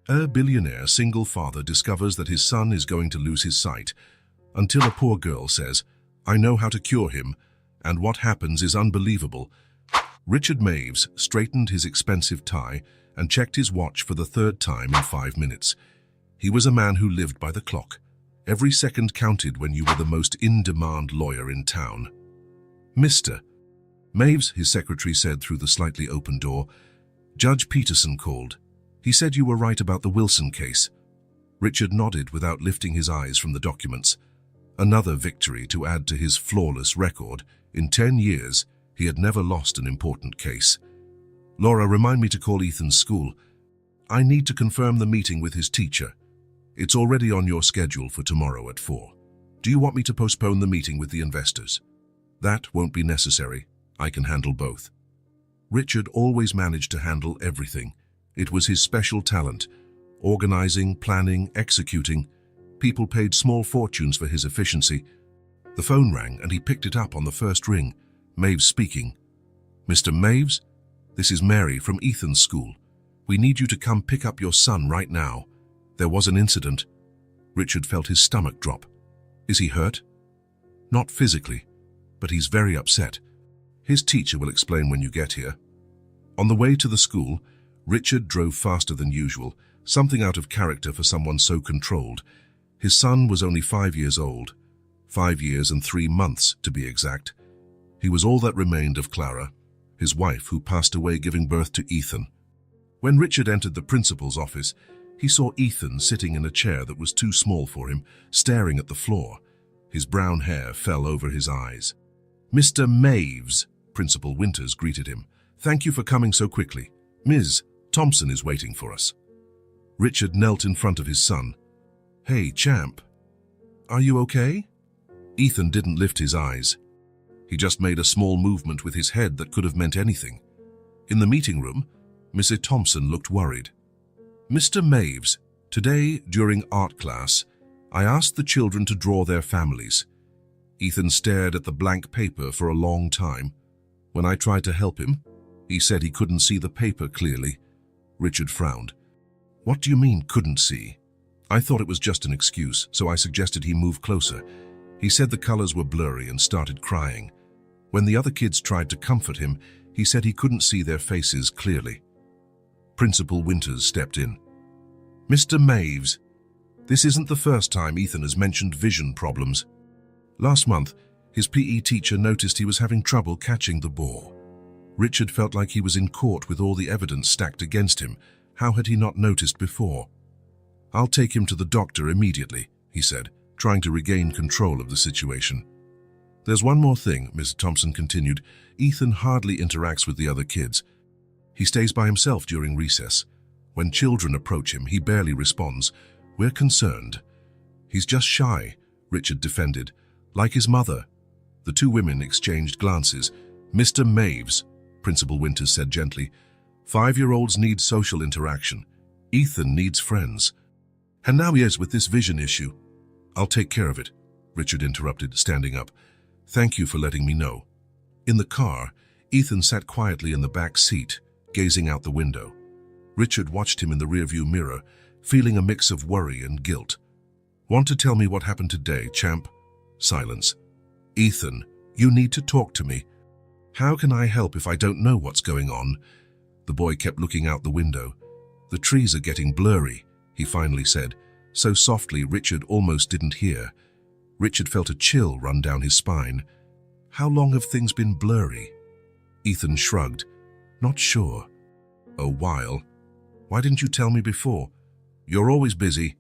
A billionaire single father discovers that his son is going to lose his sight, until a poor girl says, "I know how to cure him," and what happens is unbelievable. Richard Maves straightened his expensive tie and checked his watch for the third time in 5 minutes. He was a man who lived by the clock. Every second counted when you were the most in-demand lawyer in town. "Mr. Maves," his secretary said through the slightly open door, "Judge Peterson called. He said you were right about the Wilson case." Richard nodded without lifting his eyes from the documents. Another victory to add to his flawless record. In 10 years, he had never lost an important case. "Laura, remind me to call Ethan's school. I need to confirm the meeting with his teacher. It's already on your schedule for tomorrow at 4. Do you want me to postpone the meeting with the investors?" "That won't be necessary. I can handle both." Richard always managed to handle everything. It was his special talent. Organizing, planning, executing. People paid small fortunes for his efficiency. The phone rang and he picked it up on the first ring. Maves speaking. "Mr. Maves, this is Mary from Ethan's school. We need you to come pick up your son right now. There was an incident." Richard felt his stomach drop. "Is he hurt?" "Not physically, but he's very upset. His teacher will explain when you get here." On the way to the school, Richard drove faster than usual, something out of character for someone so controlled. His son was only 5 years old, 5 years and 3 months to be exact. He was all that remained of Clara, his wife, who passed away giving birth to Ethan. When Richard entered the principal's office, he saw Ethan sitting in a chair that was too small for him, staring at the floor. His brown hair fell over his eyes. "Mr. Maves," Principal Winters greeted him. "Thank you for coming so quickly. Ms. Thompson is waiting for us." Richard knelt in front of his son. "Hey, champ. Are you okay?" Ethan didn't lift his eyes. He just made a small movement with his head that could have meant anything. In the meeting room, Mrs. Thompson looked worried. "Mr. Maves, today during art class, I asked the children to draw their families." Ethan stared at the blank paper for a long time. When I tried to help him, he said he couldn't see the paper clearly. Richard frowned. "What do you mean, couldn't see?" I thought it was just an excuse, so I suggested he move closer. He said the colors were blurry and started crying. When the other kids tried to comfort him, he said he couldn't see their faces clearly. Principal Winters stepped in. "Mr. Maves, this isn't the first time Ethan has mentioned vision problems. Last month, his PE teacher noticed he was having trouble catching the ball." Richard felt like he was in court with all the evidence stacked against him. How had he not noticed before? "I'll take him to the doctor immediately," he said, trying to regain control of the situation. "There's one more thing," Ms. Thompson continued. "Ethan hardly interacts with the other kids. He stays by himself during recess. When children approach him, he barely responds. We're concerned." "He's just shy," Richard defended. "Like his mother." The two women exchanged glances. "Mr. Maves," Principal Winters said gently, 5-year-olds need social interaction. Ethan needs friends. And now he is with this vision issue." "I'll take care of it," Richard interrupted, standing up. "Thank you for letting me know." In the car, Ethan sat quietly in the back seat, gazing out the window. Richard watched him in the rearview mirror, feeling a mix of worry and guilt. "Want to tell me what happened today, champ?" Silence. "Ethan, you need to talk to me." "How can I help if I don't know what's going on?" The boy kept looking out the window. "The trees are getting blurry," he finally said, so softly Richard almost didn't hear. Richard felt a chill run down his spine. "How long have things been blurry?" Ethan shrugged. "Not sure." "A while. Why didn't you tell me before?" "You're always busy."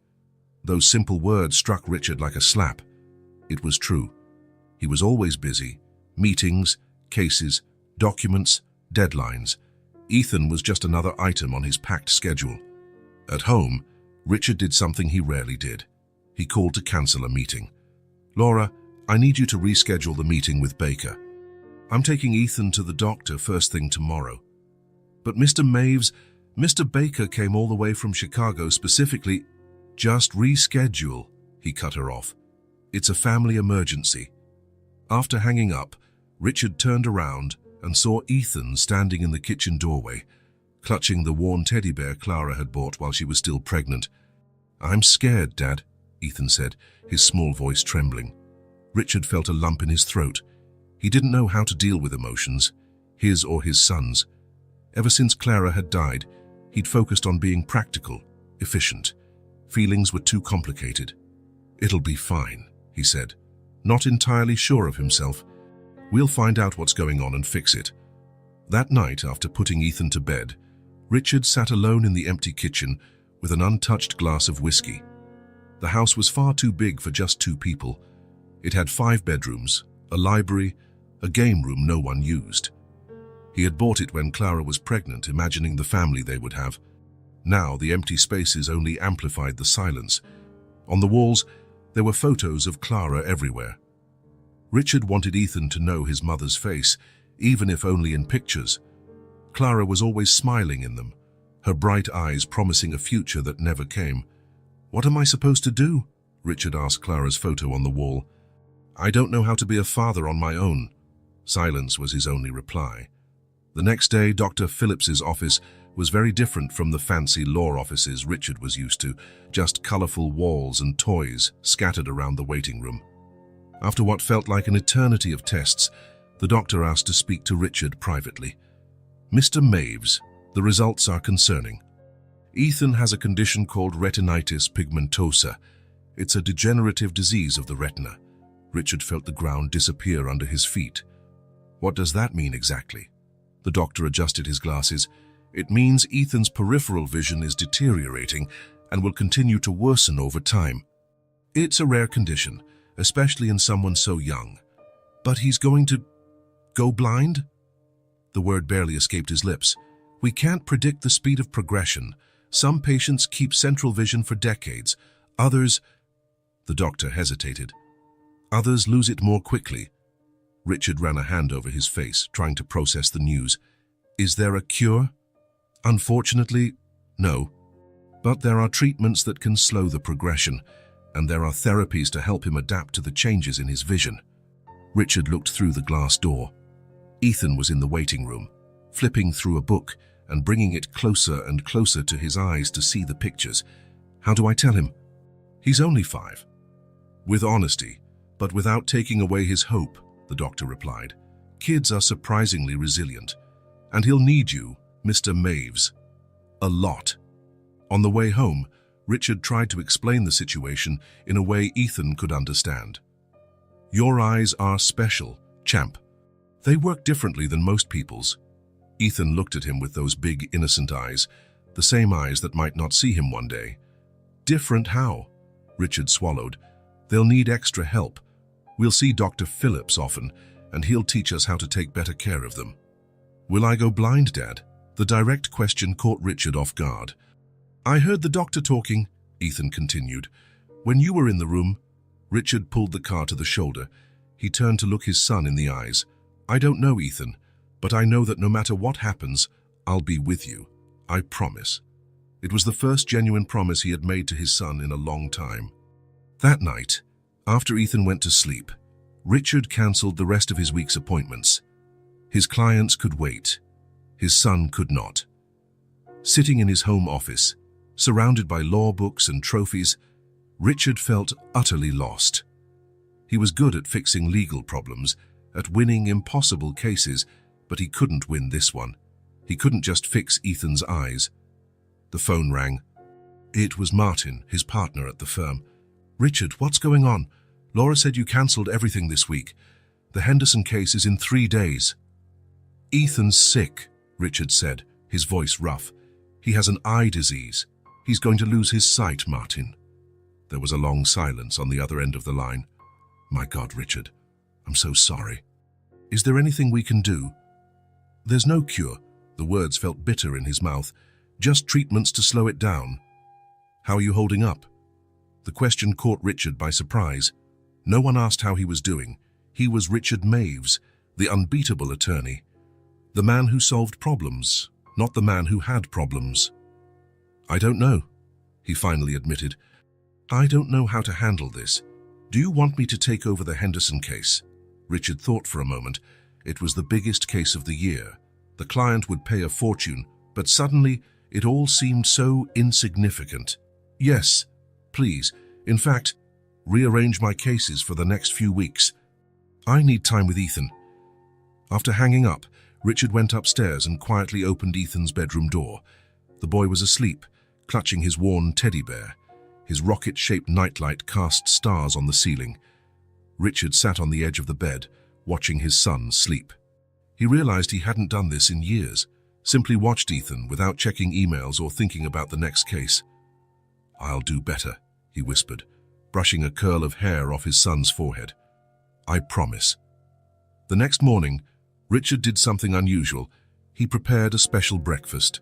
Those simple words struck Richard like a slap. It was true. He was always busy. Meetings, cases, documents, deadlines. Ethan was just another item on his packed schedule. At home, Richard did something he rarely did. He called to cancel a meeting. "Laura, I need you to reschedule the meeting with Baker. I'm taking Ethan to the doctor first thing tomorrow." "But Mr. Maves, Mr. Baker came all the way from Chicago specifically." "Just reschedule," he cut her off. "It's a family emergency." After hanging up, Richard turned around and saw Ethan standing in the kitchen doorway. clutching the worn teddy bear Clara had bought while she was still pregnant. "I'm scared, Dad," Ethan said, his small voice trembling. Richard felt a lump in his throat. He didn't know how to deal with emotions, his or his son's. Ever since Clara had died, he'd focused on being practical, efficient. Feelings were too complicated. "It'll be fine," he said, not entirely sure of himself. "We'll find out what's going on and fix it." That night, after putting Ethan to bed, Richard sat alone in the empty kitchen with an untouched glass of whiskey. The house was far too big for just 2 people. It had 5 bedrooms, a library, a game room no one used. He had bought it when Clara was pregnant, imagining the family they would have. Now the empty spaces only amplified the silence. On the walls, there were photos of Clara everywhere. Richard wanted Ethan to know his mother's face, even if only in pictures. Clara was always smiling in them, her bright eyes promising a future that never came. "What am I supposed to do?" Richard asked Clara's photo on the wall. "I don't know how to be a father on my own." Silence was his only reply. The next day, Dr. Phillips's office was very different from the fancy law offices Richard was used to, just colorful walls and toys scattered around the waiting room. After what felt like an eternity of tests, the doctor asked to speak to Richard privately. "Mr. Maves, the results are concerning. Ethan has a condition called retinitis pigmentosa. It's a degenerative disease of the retina." Richard felt the ground disappear under his feet. "What does that mean exactly?" The doctor adjusted his glasses. "It means Ethan's peripheral vision is deteriorating and will continue to worsen over time. It's a rare condition, especially in someone so young. But he's going to go blind?" The word barely escaped his lips. "We can't predict the speed of progression. Some patients keep central vision for decades. Others—" The doctor hesitated. "Others lose it more quickly." Richard ran a hand over his face, trying to process the news. "Is there a cure?" "Unfortunately, no. But there are treatments that can slow the progression, and there are therapies to help him adapt to the changes in his vision." Richard looked through the glass door. Ethan was in the waiting room, flipping through a book and bringing it closer and closer to his eyes to see the pictures. "How do I tell him?" "He's only 5. With honesty, but without taking away his hope," the doctor replied. "Kids are surprisingly resilient, and he'll need you, Mr. Maves, a lot." On the way home, Richard tried to explain the situation in a way Ethan could understand. "Your eyes are special, champ. They work differently than most people's." Ethan looked at him with those big, innocent eyes, the same eyes that might not see him one day. "Different how?" Richard swallowed. "They'll need extra help. We'll see Dr. Phillips often, and he'll teach us how to take better care of them." "Will I go blind, Dad?" The direct question caught Richard off guard. "I heard the doctor talking," Ethan continued. "When you were in the room." Richard pulled the car to the shoulder. He turned to look his son in the eyes. "I don't know, Ethan, but I know that no matter what happens, I'll be with you. I promise." It was the first genuine promise he had made to his son in a long time. That night, after Ethan went to sleep, Richard cancelled the rest of his week's appointments. His clients could wait. His son could not. Sitting in his home office, surrounded by law books and trophies, Richard felt utterly lost. He was good at fixing legal problems, at winning impossible cases, but he couldn't win this one. He couldn't just fix Ethan's eyes. The phone rang. It was Martin, his partner at the firm. "Richard, what's going on? Laura said you cancelled everything this week. The Henderson case is in 3 days. "Ethan's sick," Richard said, his voice rough. "He has an eye disease. He's going to lose his sight, Martin." There was a long silence on the other end of the line. "My God, Richard, I'm so sorry. Is there anything we can do?" "There's no cure." The words felt bitter in his mouth. "Just treatments to slow it down." "How are you holding up?" The question caught Richard by surprise. No one asked how he was doing. He was Richard Maves, the unbeatable attorney. The man who solved problems, not the man who had problems. "I don't know," he finally admitted. "I don't know how to handle this. Do you want me to take over the Henderson case?" Richard thought for a moment. It was the biggest case of the year. The client would pay a fortune, But suddenly, it all seemed so insignificant. Yes, please. In fact, rearrange my cases for the next few weeks. I need time with Ethan. After hanging up, Richard went upstairs and quietly opened Ethan's bedroom door. The boy was asleep, clutching his worn teddy bear. His rocket-shaped nightlight cast stars on the ceiling. Richard sat on the edge of the bed, watching his son sleep. He realized he hadn't done this in years, simply watched Ethan without checking emails or thinking about the next case. "I'll do better," he whispered, brushing a curl of hair off his son's forehead. "I promise." The next morning, Richard did something unusual. He prepared a special breakfast.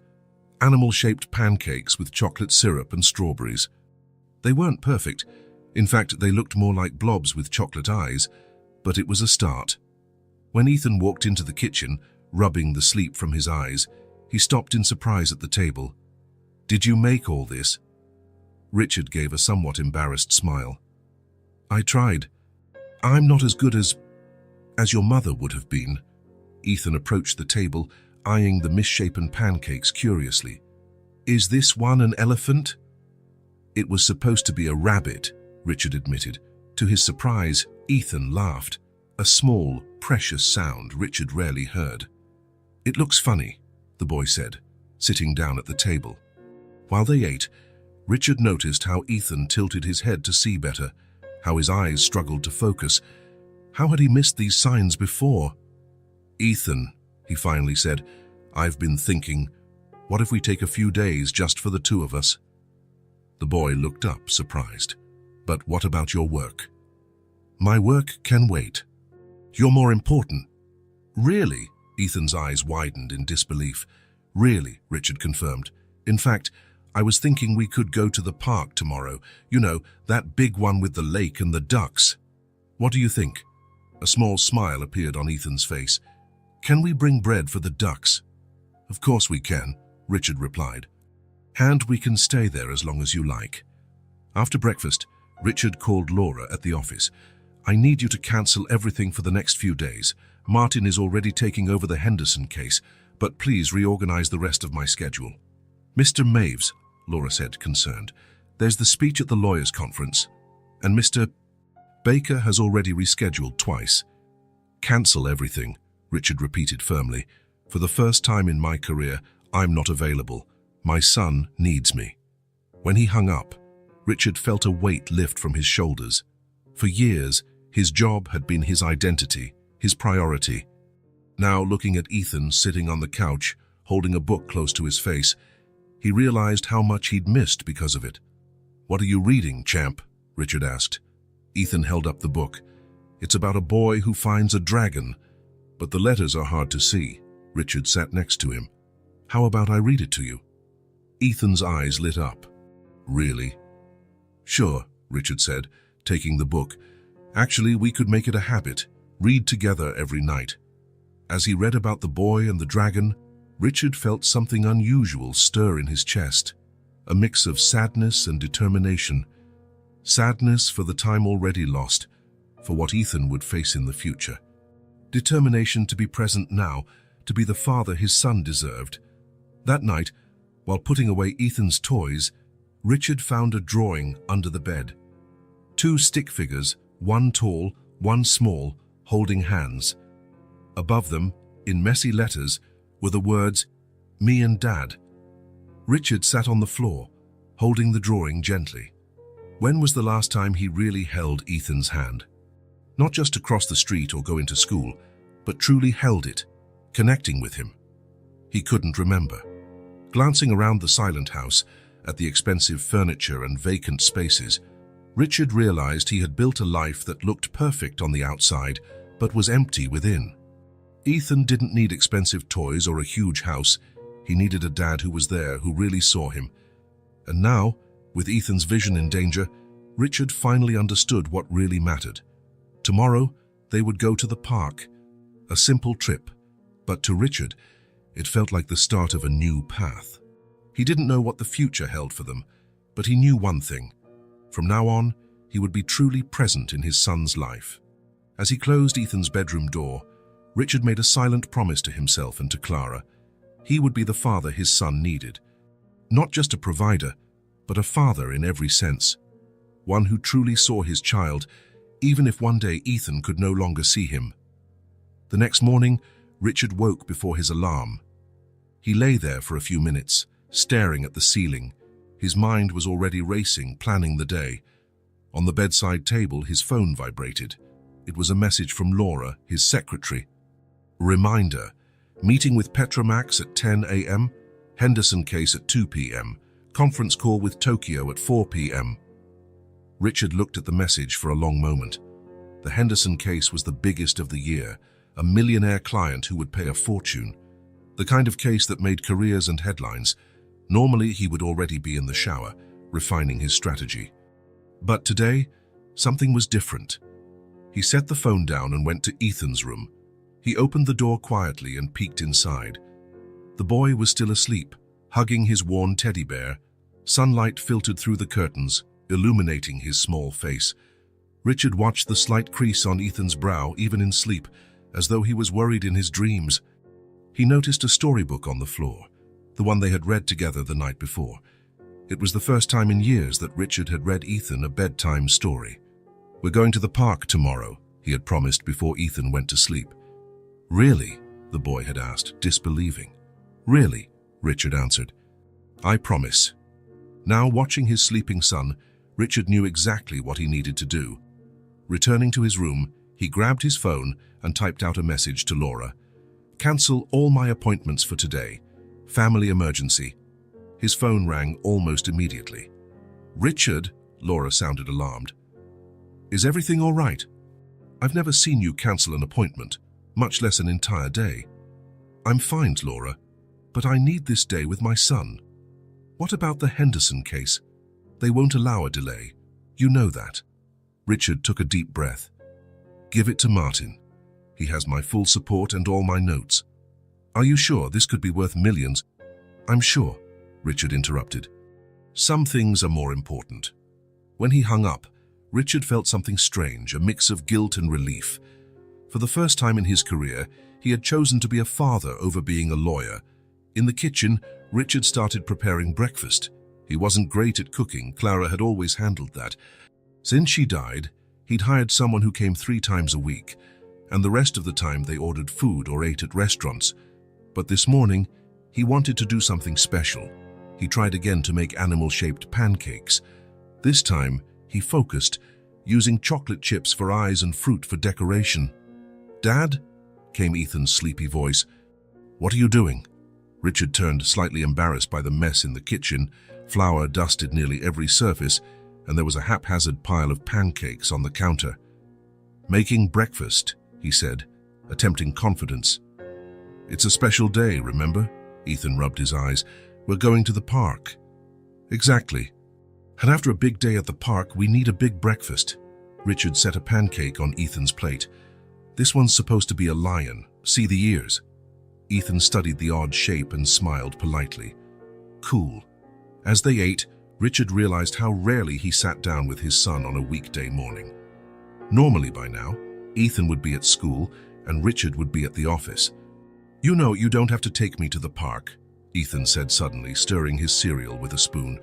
Animal-shaped pancakes with chocolate syrup and strawberries. They weren't perfect. In fact, they looked more like blobs with chocolate eyes, but it was a start. When Ethan walked into the kitchen, rubbing the sleep from his eyes, he stopped in surprise at the table. "Did you make all this?" Richard gave a somewhat embarrassed smile. "I tried. I'm not as good as your mother would have been." Ethan approached the table, eyeing the misshapen pancakes curiously. "Is this one an elephant?" "It was supposed to be a rabbit," Richard admitted. To his surprise, Ethan laughed, a small, precious sound Richard rarely heard. "It looks funny," the boy said, sitting down at the table. While they ate, Richard noticed how Ethan tilted his head to see better, how his eyes struggled to focus. How had he missed these signs before? "Ethan," he finally said, "I've been thinking, what if we take a few days just for the two of us?" The boy looked up, surprised. "But what about your work?" "My work can wait." "You're more important." "Really?" Ethan's eyes widened in disbelief. "Really," Richard confirmed. "In fact, I was thinking we could go to the park tomorrow. You know, that big one with the lake and the ducks. What do you think?" A small smile appeared on Ethan's face. "Can we bring bread for the ducks?" "Of course we can," Richard replied. "And we can stay there as long as you like." After breakfast, Richard called Laura at the office. "I need you to cancel everything for the next few days. Martin is already taking over the Henderson case, but please reorganize the rest of my schedule." "Mr. Maves," Laura said, concerned, "there's the speech at the lawyers' conference, and Mr. Baker has already rescheduled twice." "Cancel everything," Richard repeated firmly. "For the first time in my career, I'm not available. My son needs me." When he hung up, Richard felt a weight lift from his shoulders. For years, his job had been his identity, his priority. Now, looking at Ethan sitting on the couch, holding a book close to his face, he realized how much he'd missed because of it. "What are you reading, champ?" Richard asked. Ethan held up the book. "It's about a boy who finds a dragon, but the letters are hard to see." Richard sat next to him. "How about I read it to you?" Ethan's eyes lit up. "Really?" "Sure," Richard said, taking the book. "Actually, we could make it a habit, read together every night." As he read about the boy and the dragon, Richard felt something unusual stir in his chest, a mix of sadness and determination. Sadness for the time already lost, for what Ethan would face in the future. Determination to be present now, to be the father his son deserved. That night, while putting away Ethan's toys, Richard found a drawing under the bed. Two stick figures, one tall, one small, holding hands. Above them, in messy letters, were the words, "Me and Dad." Richard sat on the floor, holding the drawing gently. When was the last time he really held Ethan's hand? Not just to cross the street or go into school, but truly held it, connecting with him. He couldn't remember. Glancing around the silent house, at the expensive furniture and vacant spaces, Richard realized he had built a life that looked perfect on the outside, but was empty within. Ethan didn't need expensive toys or a huge house. He needed a dad who was there, who really saw him. And now, with Ethan's vision in danger, Richard finally understood what really mattered. Tomorrow, they would go to the park. A simple trip, but to Richard, it felt like the start of a new path. He didn't know what the future held for them, but he knew one thing. From now on, he would be truly present in his son's life. As he closed Ethan's bedroom door, Richard made a silent promise to himself and to Clara. He would be the father his son needed. Not just a provider, but a father in every sense. One who truly saw his child, even if one day Ethan could no longer see him. The next morning, Richard woke before his alarm. He lay there for a few minutes, staring at the ceiling. His mind was already racing, planning the day. On the bedside table, his phone vibrated. It was a message from Laura, his secretary. Reminder: meeting with Petromax at 10 a.m., Henderson case at 2 p.m., conference call with Tokyo at 4 p.m. Richard looked at the message for a long moment. The Henderson case was the biggest of the year, a millionaire client who would pay a fortune. The kind of case that made careers and headlines. Normally, he would already be in the shower, refining his strategy. But today, something was different. He set the phone down and went to Ethan's room. He opened the door quietly and peeked inside. The boy was still asleep, hugging his worn teddy bear. Sunlight filtered through the curtains, illuminating his small face. Richard watched the slight crease on Ethan's brow, even in sleep, as though he was worried in his dreams. He noticed a storybook on the floor, the one they had read together the night before. It was the first time in years that Richard had read Ethan a bedtime story. "We're going to the park tomorrow," he had promised before Ethan went to sleep. "Really?" the boy had asked, disbelieving. "Really?" Richard answered. "I promise." Now, watching his sleeping son, Richard knew exactly what he needed to do. Returning to his room, he grabbed his phone and typed out a message to Laura. "Cancel all my appointments for today. Family emergency." His phone rang almost immediately. "Richard," Laura sounded alarmed. "Is everything all right? I've never seen you cancel an appointment, much less an entire day." "I'm fine, Laura, but I need this day with my son." "What about the Henderson case? They won't allow a delay. You know that." Richard took a deep breath. "Give it to Martin. He has my full support and all my notes." "Are you sure this could be worth millions?" "I'm sure," Richard interrupted. "Some things are more important." When he hung up, Richard felt something strange, a mix of guilt and relief. For the first time in his career, he had chosen to be a father over being a lawyer. In the kitchen, Richard started preparing breakfast. He wasn't great at cooking. Clara had always handled that. Since she died, he'd hired someone who came 3 times a week, and the rest of the time they ordered food or ate at restaurants. But this morning, he wanted to do something special. He tried again to make animal-shaped pancakes. This time, he focused, using chocolate chips for eyes and fruit for decoration. "Dad?" came Ethan's sleepy voice. "What are you doing?" Richard turned, slightly embarrassed by the mess in the kitchen. Flour dusted nearly every surface, and there was a haphazard pile of pancakes on the counter. "Making breakfast," he said, attempting confidence. "It's a special day, remember?" Ethan rubbed his eyes. "We're going to the park." "Exactly. And after a big day at the park, we need a big breakfast." Richard set a pancake on Ethan's plate. "This one's supposed to be a lion. See the ears?" Ethan studied the odd shape and smiled politely. "Cool." As they ate, Richard realized how rarely he sat down with his son on a weekday morning. Normally by now, Ethan would be at school and Richard would be at the office. "You know, you don't have to take me to the park," Ethan said suddenly, stirring his cereal with a spoon.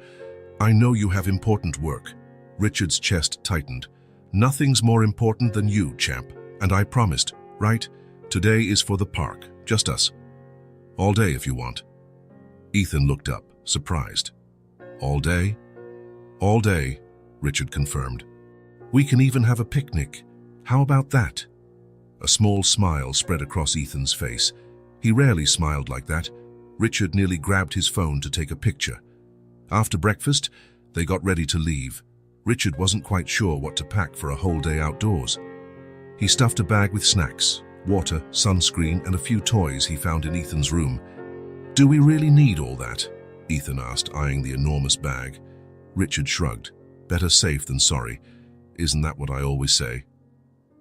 "I know you have important work." Richard's chest tightened. "Nothing's more important than you, champ. And I promised, right? Today is for the park, just us. All day if you want." Ethan looked up, surprised. "All day?" "All day," Richard confirmed. "We can even have a picnic. How about that?" A small smile spread across Ethan's face. He rarely smiled like that. Richard nearly grabbed his phone to take a picture. After breakfast, they got ready to leave. Richard wasn't quite sure what to pack for a whole day outdoors. He stuffed a bag with snacks, water, sunscreen, and a few toys he found in Ethan's room. "Do we really need all that?" Ethan asked, eyeing the enormous bag. Richard shrugged. "Better safe than sorry. Isn't that what I always say?"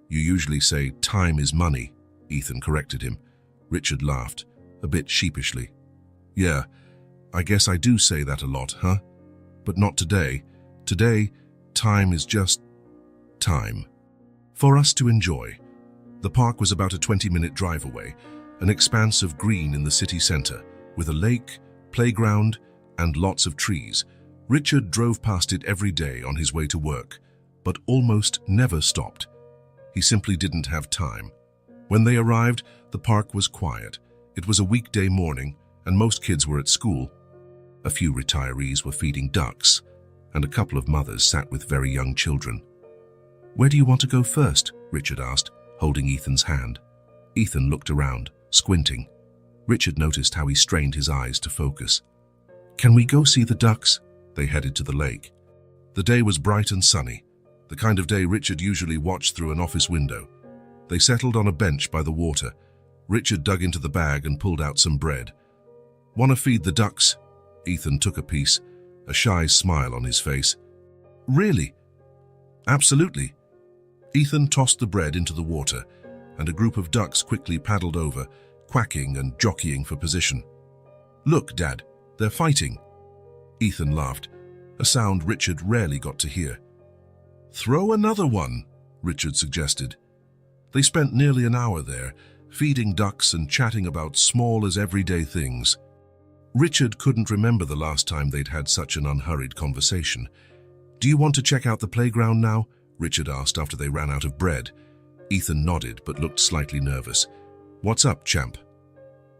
"You usually say time is money," Ethan corrected him. Richard laughed, a bit sheepishly. "Yeah, I guess I do say that a lot, huh? But not today. Today, time is just time. For us to enjoy." The park was about a 20-minute drive away, an expanse of green in the city center. with a lake, playground, and lots of trees. Richard drove past it every day on his way to work, but almost never stopped. He simply didn't have time. When they arrived, the park was quiet. It was a weekday morning, and most kids were at school. A few retirees were feeding ducks, and a couple of mothers sat with very young children. "Where do you want to go first?" Richard asked, holding Ethan's hand. Ethan looked around, squinting. Richard noticed how he strained his eyes to focus. "Can we go see the ducks?" They headed to the lake. The day was bright and sunny, the kind of day Richard usually watched through an office window. They settled on a bench by the water. Richard dug into the bag and pulled out some bread. "Want to feed the ducks?" Ethan took a piece, a shy smile on his face. "Really?" "Absolutely." Ethan tossed the bread into the water, and a group of ducks quickly paddled over, quacking and jockeying for position. "Look, Dad, they're fighting." Ethan laughed, a sound Richard rarely got to hear. "Throw another one," Richard suggested. They spent nearly an hour there, feeding ducks and chatting about small as everyday things. Richard couldn't remember the last time they'd had such an unhurried conversation. "Do you want to check out the playground now?" Richard asked after they ran out of bread. Ethan nodded but looked slightly nervous. "What's up, champ?"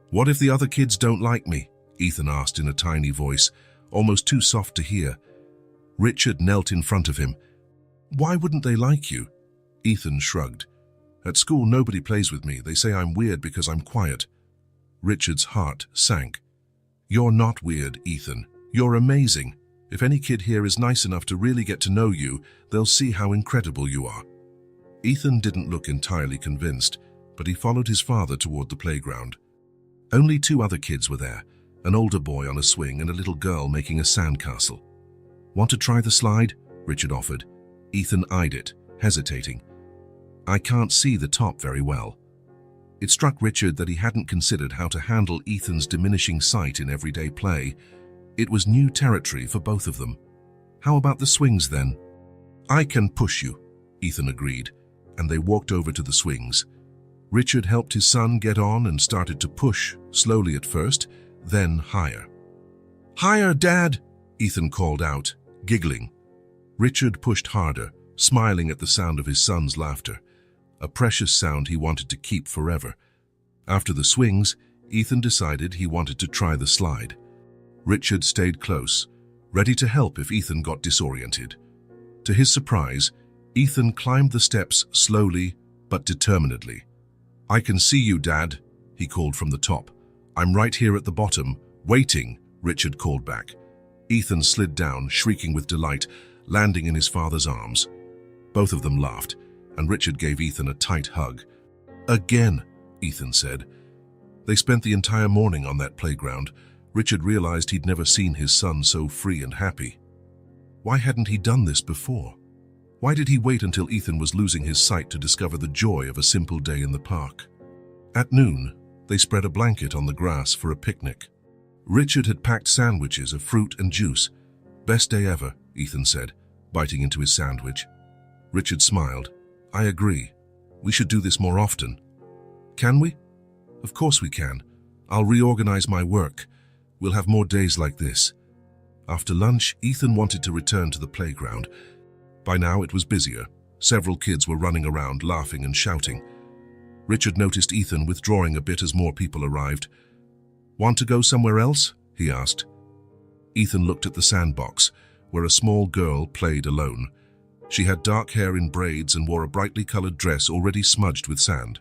"What if the other kids don't like me?" Ethan asked in a tiny voice, almost too soft to hear. Richard knelt in front of him. "Why wouldn't they like you?" Ethan shrugged. "At school, nobody plays with me. They say I'm weird because I'm quiet." Richard's heart sank. "You're not weird, Ethan. You're amazing. If any kid here is nice enough to really get to know you, they'll see how incredible you are." Ethan didn't look entirely convinced, but he followed his father toward the playground. Only 2 other kids were there, an older boy on a swing and a little girl making a sandcastle. "Want to try the slide?" Richard offered. Ethan eyed it, hesitating. "I can't see the top very well." It struck Richard that he hadn't considered how to handle Ethan's diminishing sight in everyday play. It was new territory for both of them. "How about the swings then?" "I can push you," Ethan agreed, and they walked over to the swings. Richard helped his son get on and started to push, slowly at first, then higher. "Higher, Dad!" Ethan called out, giggling. Richard pushed harder, smiling at the sound of his son's laughter, a precious sound he wanted to keep forever. After the swings, Ethan decided he wanted to try the slide. Richard stayed close, ready to help if Ethan got disoriented. To his surprise, Ethan climbed the steps slowly but determinedly. "I can see you, Dad," he called from the top. "I'm right here at the bottom, waiting," Richard called back. Ethan slid down, shrieking with delight, landing in his father's arms. Both of them laughed, and Richard gave Ethan a tight hug. "Again," Ethan said. They spent the entire morning on that playground. Richard realized he'd never seen his son so free and happy. Why hadn't he done this before? Why did he wait until Ethan was losing his sight to discover the joy of a simple day in the park? At noon, they spread a blanket on the grass for a picnic. Richard had packed sandwiches of fruit and juice. "Best day ever," Ethan said, biting into his sandwich. Richard smiled. "I agree. We should do this more often." "Can we?" "Of course we can. I'll reorganize my work. We'll have more days like this." After lunch, Ethan wanted to return to the playground. By now it was busier. Several kids were running around, laughing and shouting. Richard noticed Ethan withdrawing a bit as more people arrived. "Want to go somewhere else?" he asked. Ethan looked at the sandbox, where a small girl played alone. She had dark hair in braids and wore a brightly colored dress already smudged with sand.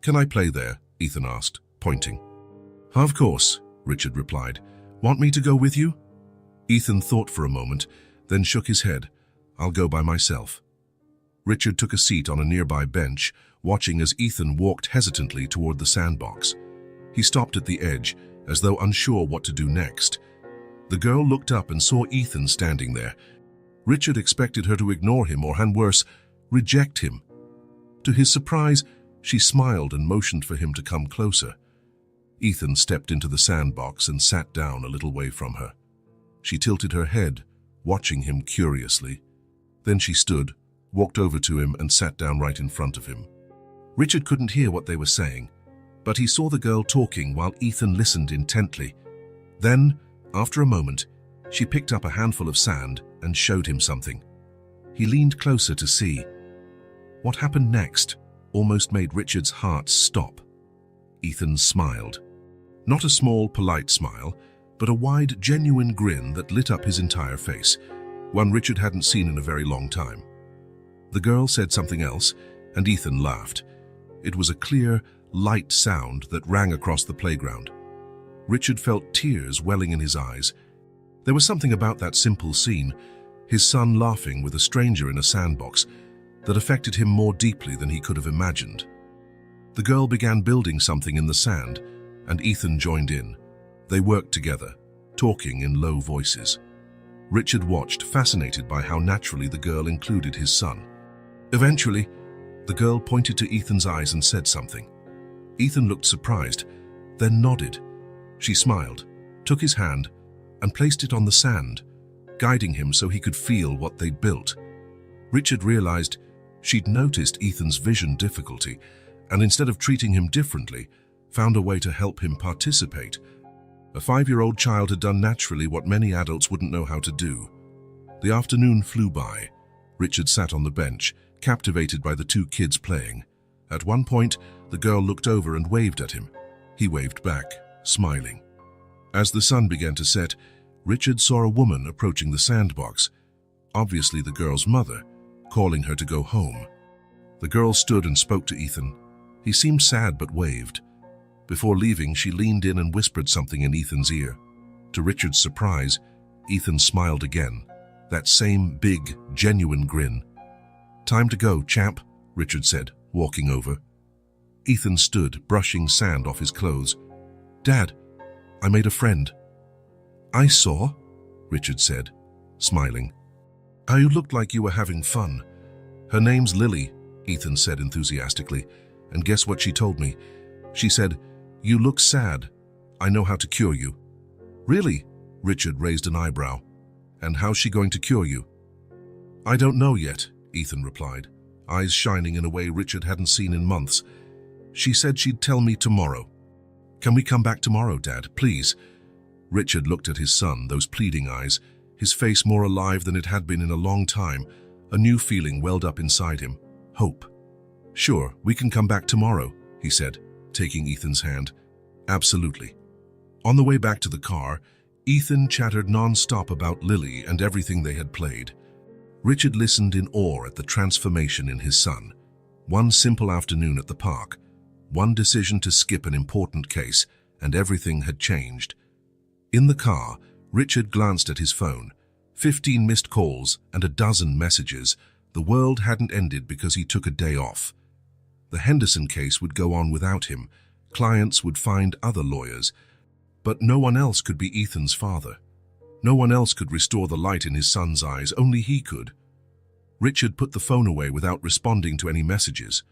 "Can I play there?" Ethan asked, pointing. "Of course," Richard replied. "Want me to go with you?" Ethan thought for a moment, then shook his head. "I'll go by myself." Richard took a seat on a nearby bench, watching as Ethan walked hesitantly toward the sandbox. He stopped at the edge, as though unsure what to do next. The girl looked up and saw Ethan standing there. Richard expected her to ignore him or, and worse, reject him. To his surprise, she smiled and motioned for him to come closer. Ethan stepped into the sandbox and sat down a little way from her. She tilted her head, watching him curiously. Then she stood, walked over to him and sat down right in front of him. Richard couldn't hear what they were saying. but he saw the girl talking while Ethan listened intently. Then, after a moment, she picked up a handful of sand and showed him something. He leaned closer to see. What happened next almost made Richard's heart stop. Ethan smiled. Not a small, polite smile, but a wide, genuine grin that lit up his entire face, one Richard hadn't seen in a very long time. The girl said something else, and Ethan laughed. It was a clear, light sound that rang across the playground. Richard felt tears welling in his eyes. There was something about that simple scene, his son laughing with a stranger in a sandbox, that affected him more deeply than he could have imagined. The girl began building something in the sand, and Ethan joined in. They worked together, talking in low voices. Richard watched, fascinated by how naturally the girl included his son. Eventually, the girl pointed to Ethan's eyes and said something. Ethan looked surprised, then nodded. She smiled, took his hand, and placed it on the sand, guiding him so he could feel what they'd built. Richard realized she'd noticed Ethan's vision difficulty, and instead of treating him differently, found a way to help him participate. A 5-year-old child had done naturally what many adults wouldn't know how to do. The afternoon flew by. Richard sat on the bench, captivated by the two kids playing. At one point, the girl looked over and waved at him. He waved back, smiling. As the sun began to set, Richard saw a woman approaching the sandbox, obviously the girl's mother, calling her to go home. The girl stood and spoke to Ethan. He seemed sad but waved. Before leaving, she leaned in and whispered something in Ethan's ear. To Richard's surprise, Ethan smiled again, that same big, genuine grin. "Time to go, champ," Richard said, walking over. Ethan stood, brushing sand off his clothes. "Dad, I made a friend." "I saw," Richard said, smiling. "How you looked like you were having fun." "Her name's Lily," Ethan said enthusiastically, "and guess what she told me? She said, 'You look sad. I know how to cure you.'" "Really?" Richard raised an eyebrow. "And how's she going to cure you?" "I don't know yet," Ethan replied, eyes shining in a way Richard hadn't seen in months. "She said she'd tell me tomorrow." "Can we come back tomorrow, Dad, please?" Richard looked at his son, those pleading eyes, his face more alive than it had been in a long time. A new feeling welled up inside him, hope. "Sure, we can come back tomorrow," he said, taking Ethan's hand. "Absolutely." On the way back to the car, Ethan chattered non-stop about Lily and everything they had played. Richard listened in awe at the transformation in his son. One simple afternoon at the park, one decision to skip an important case, and everything had changed. In the car, Richard glanced at his phone. 15 missed calls and a dozen messages. The world hadn't ended because he took a day off. The Henderson case would go on without him. Clients would find other lawyers. But no one else could be Ethan's father. No one else could restore the light in his son's eyes, only he could. Richard put the phone away without responding to any messages.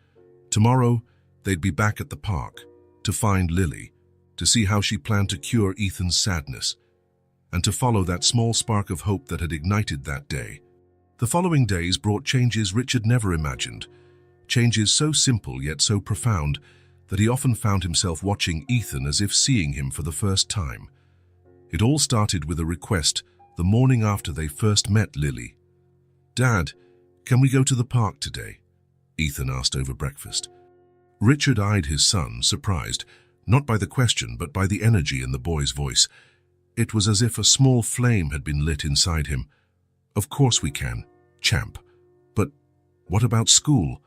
Tomorrow, they'd be back at the park, to find Lily, to see how she planned to cure Ethan's sadness, and to follow that small spark of hope that had ignited that day. The following days brought changes Richard never imagined, changes so simple yet so profound that he often found himself watching Ethan as if seeing him for the first time. It all started with a request the morning after they first met Lily. "Dad, can we go to the park today?" Ethan asked over breakfast. Richard eyed his son, surprised, not by the question but by the energy in the boy's voice. It was as if a small flame had been lit inside him. "Of course we can, champ. But what about school?"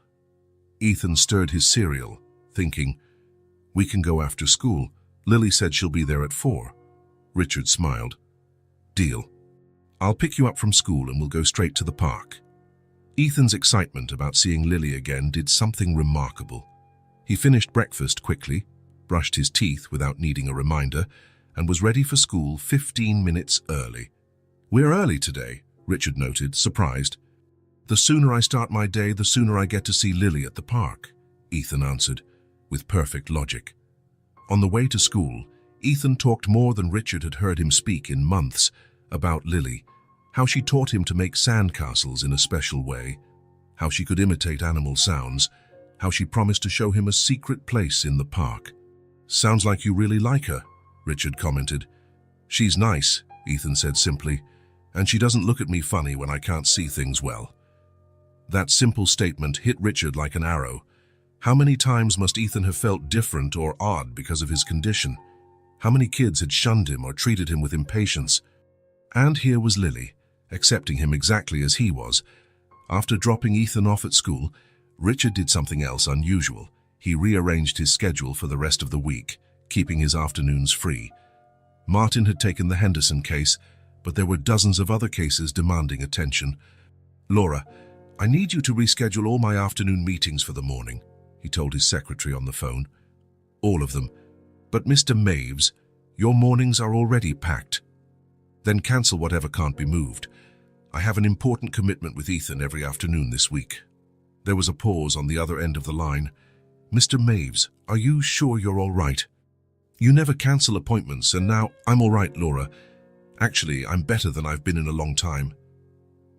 Ethan stirred his cereal, thinking, "We can go after school. Lily said she'll be there at 4. Richard smiled. "Deal. I'll pick you up from school and we'll go straight to the park." Ethan's excitement about seeing Lily again did something remarkable. He finished breakfast quickly, brushed his teeth without needing a reminder, and was ready for school 15 minutes early. "We're early today," Richard noted, surprised. "The sooner I start my day, the sooner I get to see Lily at the park," Ethan answered, with perfect logic. On the way to school, Ethan talked more than Richard had heard him speak in months about Lily, how she taught him to make sandcastles in a special way, how she could imitate animal sounds, how she promised to show him a secret place in the park. Sounds like you really like her, Richard commented. She's nice, Ethan said simply, and she doesn't look at me funny when I can't see things well. That simple statement hit Richard like an arrow. How many times must Ethan have felt different or odd because of his condition? How many kids had shunned him or treated him with impatience? And here was Lily, accepting him exactly as he was. After dropping Ethan off at school, Richard did something else unusual. He rearranged his schedule for the rest of the week, keeping his afternoons free. Martin had taken the Henderson case, but there were dozens of other cases demanding attention. "Laura, I need you to reschedule all my afternoon meetings for the morning," he told his secretary on the phone. "All of them. But Mr. Maves, your mornings are already packed. Then cancel whatever can't be moved. I have an important commitment with Ethan every afternoon this week." There was a pause on the other end of the line. "Mr. Maves, are you sure you're all right? You never cancel appointments, and now..." "I'm all right, Laura. Actually, I'm better than I've been in a long time."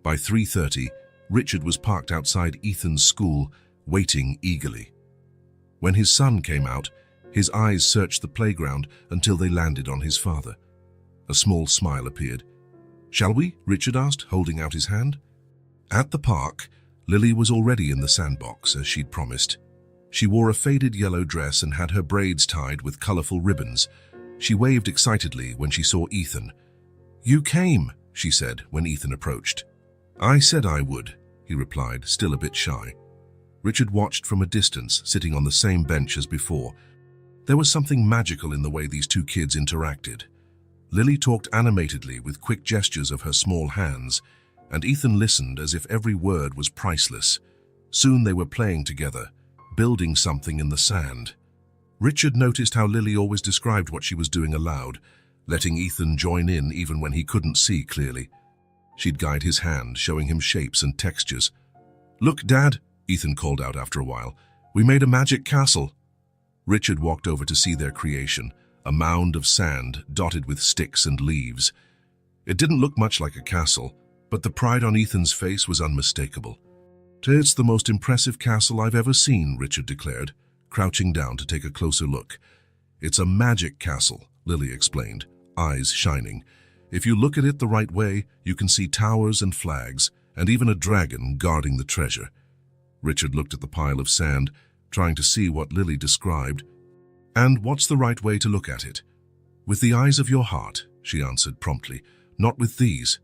By 3:30, Richard was parked outside Ethan's school, waiting eagerly. When his son came out, his eyes searched the playground until they landed on his father. A small smile appeared. "Shall we?" Richard asked, holding out his hand. At the park, Lily was already in the sandbox, as she'd promised. She wore a faded yellow dress and had her braids tied with colorful ribbons. She waved excitedly when she saw Ethan. "You came," she said when Ethan approached. "I said I would," he replied, still a bit shy. Richard watched from a distance, sitting on the same bench as before. There was something magical in the way these two kids interacted. Lily talked animatedly with quick gestures of her small hands, and Ethan listened as if every word was priceless. Soon they were playing together, building something in the sand. Richard noticed how Lily always described what she was doing aloud, letting Ethan join in even when he couldn't see clearly. She'd guide his hand, showing him shapes and textures. "Look, Dad," Ethan called out after a while. "We made a magic castle." Richard walked over to see their creation, a mound of sand dotted with sticks and leaves. It didn't look much like a castle, but the pride on Ethan's face was unmistakable. "It's the most impressive castle I've ever seen," Richard declared, crouching down to take a closer look. "It's a magic castle," Lily explained, eyes shining. "If you look at it the right way, you can see towers and flags, and even a dragon guarding the treasure." Richard looked at the pile of sand, trying to see what Lily described. "And what's the right way to look at it?" "With the eyes of your heart," she answered promptly. "Not with these."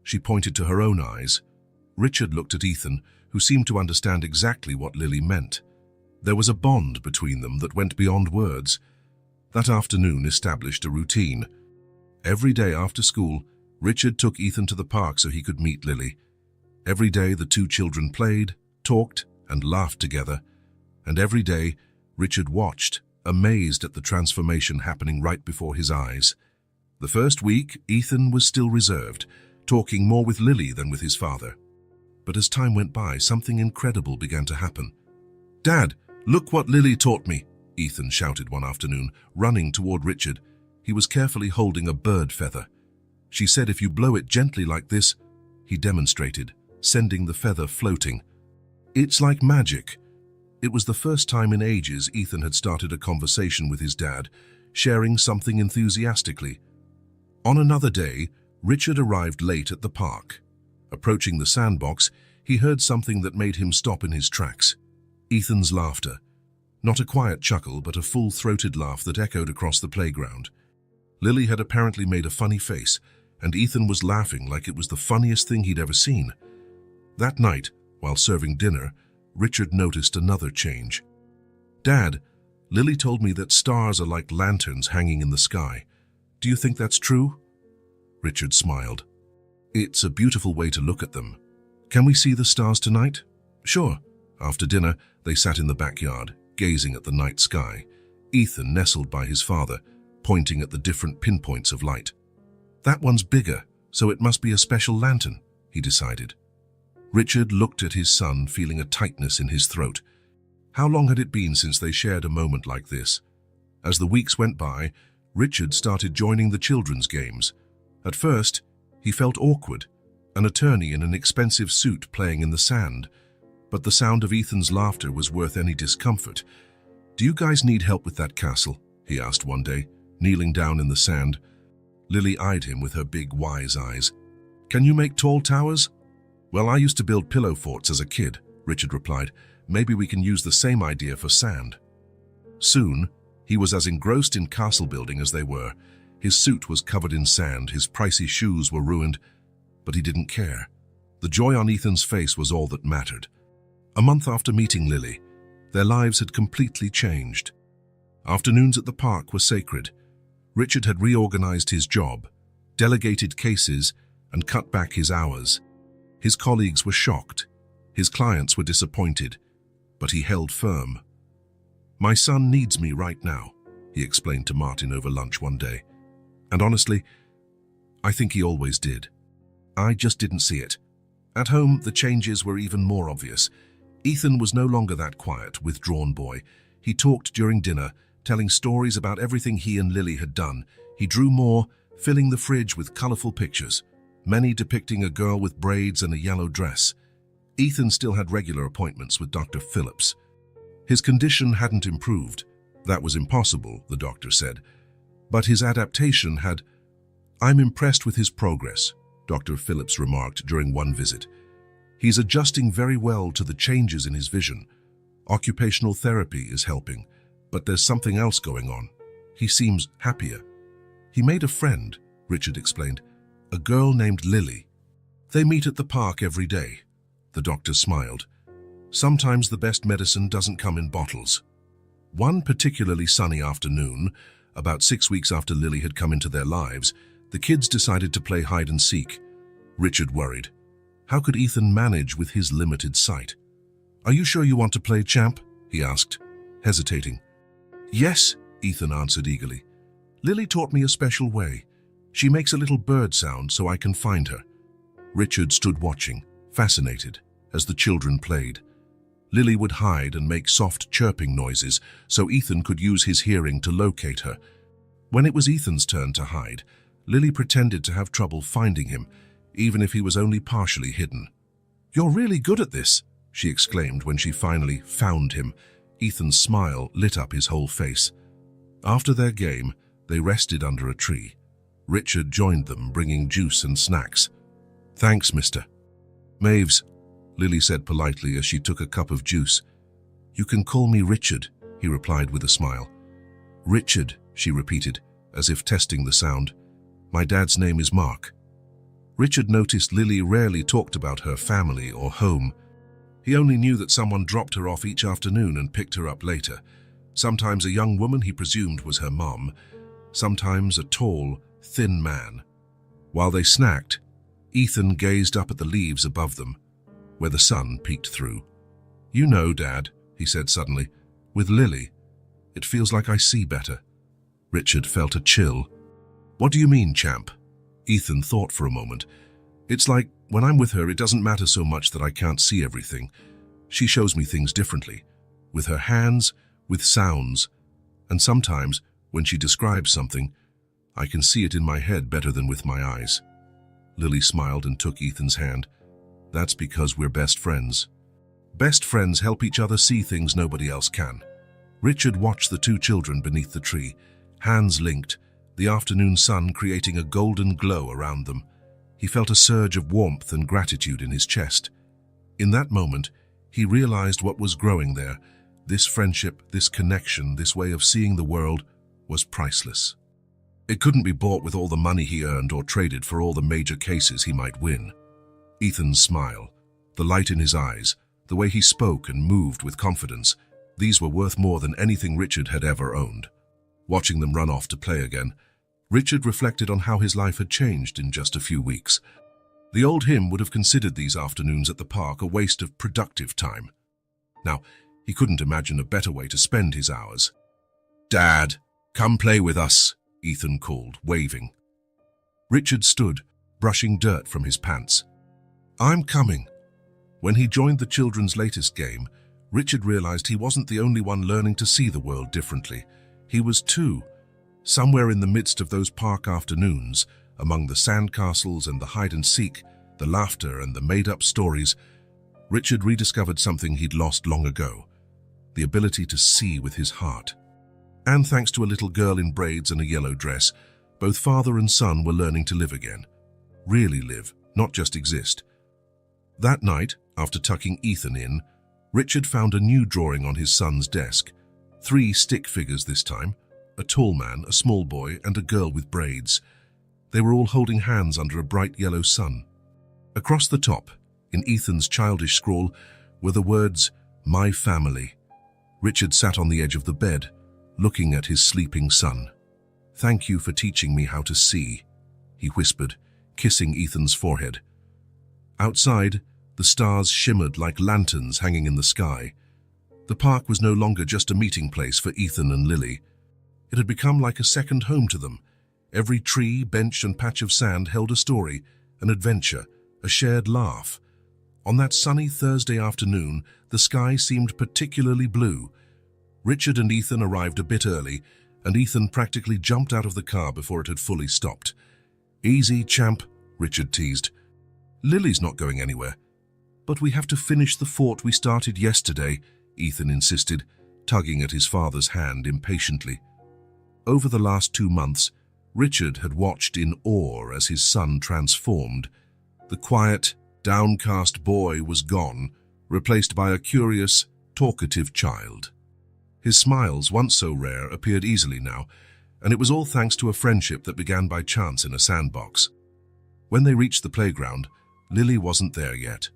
She pointed to her own eyes. Richard looked at Ethan, who seemed to understand exactly what Lily meant. There was a bond between them that went beyond words. That afternoon established a routine. Every day after school, Richard took Ethan to the park so he could meet Lily. Every day the two children played, talked, and laughed together. And every day, Richard watched, amazed at the transformation happening right before his eyes. The first week, Ethan was still reserved, talking more with Lily than with his father. But as time went by, something incredible began to happen. "Dad, look what Lily taught me," Ethan shouted one afternoon, running toward Richard. He was carefully holding a bird feather. "She said if you blow it gently like this," he demonstrated, sending the feather floating. "It's like magic." It was the first time in ages Ethan had started a conversation with his dad, sharing something enthusiastically. On another day, Richard arrived late at the park. Approaching the sandbox, he heard something that made him stop in his tracks. Ethan's laughter. Not a quiet chuckle, but a full-throated laugh that echoed across the playground. Lily had apparently made a funny face, and Ethan was laughing like it was the funniest thing he'd ever seen. That night, while serving dinner, Richard noticed another change. "Dad, Lily told me that stars are like lanterns hanging in the sky. Do you think that's true?" Richard smiled. "It's a beautiful way to look at them. Can we see the stars tonight?" "Sure." After dinner, they sat in the backyard, gazing at the night sky. Ethan nestled by his father, pointing at the different pinpoints of light. "That one's bigger, so it must be a special lantern," he decided. Richard looked at his son, feeling a tightness in his throat. How long had it been since they shared a moment like this? As the weeks went by, Richard started joining the children's games. At first, he felt awkward, an attorney in an expensive suit playing in the sand. But the sound of Ethan's laughter was worth any discomfort. "Do you guys need help with that castle?" he asked one day, kneeling down in the sand. Lily eyed him with her big, wise eyes. "Can you make tall towers?" "Well, I used to build pillow forts as a kid," Richard replied. "Maybe we can use the same idea for sand." Soon, he was as engrossed in castle building as they were. His suit was covered in sand, his pricey shoes were ruined, but he didn't care. The joy on Ethan's face was all that mattered. A month after meeting Lily, their lives had completely changed. Afternoons at the park were sacred. Richard had reorganized his job, delegated cases, and cut back his hours. His colleagues were shocked. His clients were disappointed, but he held firm. "My son needs me right now," he explained to Martin over lunch one day. And honestly, I think he always did. I just didn't see it. At home, the changes were even more obvious. Ethan was no longer that quiet, withdrawn boy. He talked during dinner, telling stories about everything he and Lily had done. He drew more, filling the fridge with colorful pictures, many depicting a girl with braids and a yellow dress. Ethan still had regular appointments with Dr. Phillips. His condition hadn't improved. That was impossible, the doctor said. But his adaptation had. "I'm impressed with his progress," Dr. Phillips remarked during one visit. "He's adjusting very well to the changes in his vision. Occupational therapy is helping, but there's something else going on. He seems happier." "He made a friend," Richard explained, "a girl named Lily. They meet at the park every day." The doctor smiled. "Sometimes the best medicine doesn't come in bottles." One particularly sunny afternoon, about 6 weeks after Lily had come into their lives, the kids decided to play hide and seek. Richard worried. How could Ethan manage with his limited sight? "Are you sure you want to play, champ?" he asked, hesitating. "Yes," Ethan answered eagerly. "Lily taught me a special way. She makes a little bird sound so I can find her." Richard stood watching, fascinated, as the children played. Lily would hide and make soft chirping noises so Ethan could use his hearing to locate her. When it was Ethan's turn to hide, Lily pretended to have trouble finding him, even if he was only partially hidden. "You're really good at this," she exclaimed when she finally found him. Ethan's smile lit up his whole face. After their game, they rested under a tree. Richard joined them, bringing juice and snacks. "Thanks, Mr. Maves," Lily said politely as she took a cup of juice. "You can call me Richard," he replied with a smile. "Richard," she repeated, as if testing the sound. "My dad's name is Mark." Richard noticed Lily rarely talked about her family or home. He only knew that someone dropped her off each afternoon and picked her up later. Sometimes a young woman he presumed was her mom, sometimes a tall, thin man. While they snacked, Ethan gazed up at the leaves above them, where the sun peeked through. "You know, Dad," he said suddenly, "with Lily, it feels like I see better." Richard felt a chill. "What do you mean, champ?" Ethan thought for a moment. "It's like, when I'm with her, it doesn't matter so much that I can't see everything. She shows me things differently, with her hands, with sounds, and sometimes, when she describes something, I can see it in my head better than with my eyes." Lily smiled and took Ethan's hand. "That's because we're best friends. Best friends help each other see things nobody else can." Richard watched the two children beneath the tree, hands linked, the afternoon sun creating a golden glow around them. He felt a surge of warmth and gratitude in his chest. In that moment, he realized what was growing there. This friendship, this connection, this way of seeing the world was priceless. It couldn't be bought with all the money he earned or traded for all the major cases he might win. Ethan's smile, the light in his eyes, the way he spoke and moved with confidence, these were worth more than anything Richard had ever owned. Watching them run off to play again, Richard reflected on how his life had changed in just a few weeks. The old him would have considered these afternoons at the park a waste of productive time. Now, he couldn't imagine a better way to spend his hours. "Dad, come play with us," Ethan called, waving. Richard stood, brushing dirt from his pants. "I'm coming." When he joined the children's latest game, Richard realized he wasn't the only one learning to see the world differently. He was too. Somewhere in the midst of those park afternoons, among the sandcastles and the hide-and-seek, the laughter and the made-up stories, Richard rediscovered something he'd lost long ago. the ability to see with his heart. And thanks to a little girl in braids and a yellow dress, both father and son were learning to live again. Really live, not just exist. That night, after tucking Ethan in, Richard found a new drawing on his son's desk. 3 stick figures this time, a tall man, a small boy, and a girl with braids. They were all holding hands under a bright yellow sun. Across the top, in Ethan's childish scrawl, were the words, "My family." Richard sat on the edge of the bed, looking at his sleeping son. "Thank you for teaching me how to see," he whispered, kissing Ethan's forehead. Outside, the stars shimmered like lanterns hanging in the sky. The park was no longer just a meeting place for Ethan and Lily. It had become like a second home to them. Every tree, bench, and patch of sand held a story, an adventure, a shared laugh. On that sunny Thursday afternoon, the sky seemed particularly blue. Richard and Ethan arrived a bit early, and Ethan practically jumped out of the car before it had fully stopped. "Easy, champ," Richard teased. "Lily's not going anywhere." "But we have to finish the fort we started yesterday," Ethan insisted, tugging at his father's hand impatiently. Over the last 2 months, Richard had watched in awe as his son transformed. The quiet, downcast boy was gone, replaced by a curious, talkative child. His smiles, once so rare, appeared easily now, and it was all thanks to a friendship that began by chance in a sandbox. When they reached the playground, Lily wasn't there yet.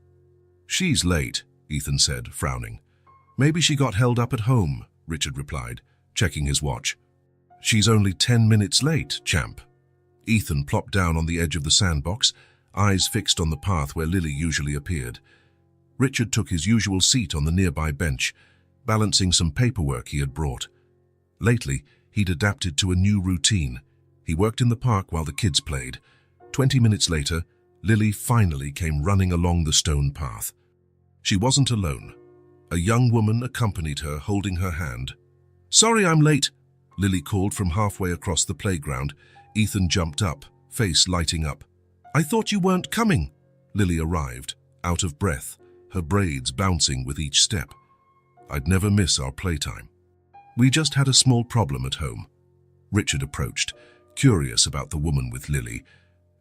"She's late," Ethan said, frowning. "Maybe she got held up at home," Richard replied, checking his watch. "She's only 10 minutes late, champ." Ethan plopped down on the edge of the sandbox, eyes fixed on the path where Lily usually appeared. Richard took his usual seat on the nearby bench, balancing some paperwork he had brought. Lately, he'd adapted to a new routine. He worked in the park while the kids played. 20 minutes later, Lily finally came running along the stone path. She wasn't alone. A young woman accompanied her, holding her hand. "Sorry I'm late," Lily called from halfway across the playground. Ethan jumped up, face lighting up. "I thought you weren't coming." Lily arrived, out of breath, her braids bouncing with each step. "I'd never miss our playtime. We just had a small problem at home." Richard approached, curious about the woman with Lily.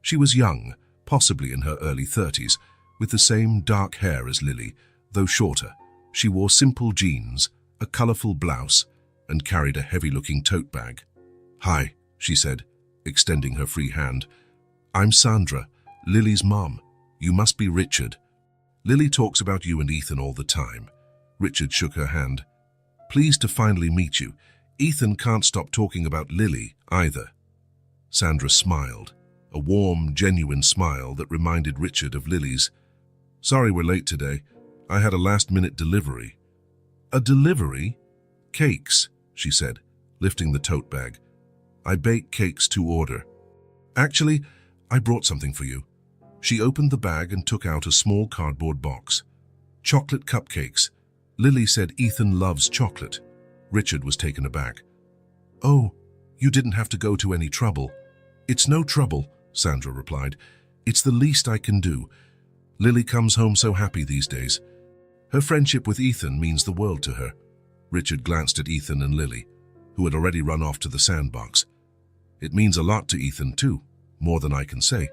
She was young, possibly in her early 30s, with the same dark hair as Lily, though shorter. She wore simple jeans, a colorful blouse, and carried a heavy-looking tote bag. "Hi," she said, extending her free hand. "I'm Sandra, Lily's mom. You must be Richard. Lily talks about you and Ethan all the time." Richard shook her hand. "Pleased to finally meet you. Ethan can't stop talking about Lily either." Sandra smiled, a warm, genuine smile that reminded Richard of Lily's. "Sorry we're late today. I had a last-minute delivery." "A delivery?" "Cakes," she said, lifting the tote bag. "I bake cakes to order." "Actually, I brought something for you." She opened the bag and took out a small cardboard box. "Chocolate cupcakes. Lily said Ethan loves chocolate." Richard was taken aback. "Oh, you didn't have to go to any trouble." "It's no trouble," Sandra replied. "It's the least I can do. Lily comes home so happy these days. Her friendship with Ethan means the world to her." Richard glanced at Ethan and Lily, who had already run off to the sandbox. "It means a lot to Ethan too, more than I can say."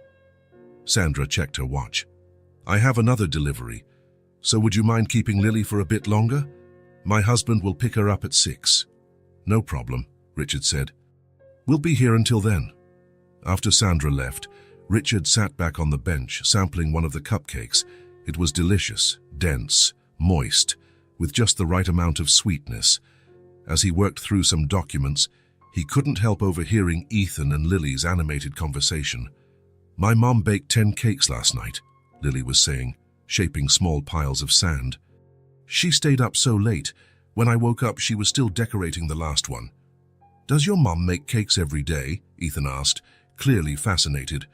Sandra checked her watch. "I have another delivery, so would you mind keeping Lily for a bit longer? My husband will pick her up at 6. "No problem," Richard said. "We'll be here until then." After Sandra left, Richard sat back on the bench, sampling one of the cupcakes. It was delicious, dense, moist, with just the right amount of sweetness. As he worked through some documents, he couldn't help overhearing Ethan and Lily's animated conversation. "My mom baked 10 cakes last night," Lily was saying, shaping small piles of sand. "She stayed up so late. When I woke up, she was still decorating the last one." "Does your mom make cakes every day?" Ethan asked, clearly fascinated.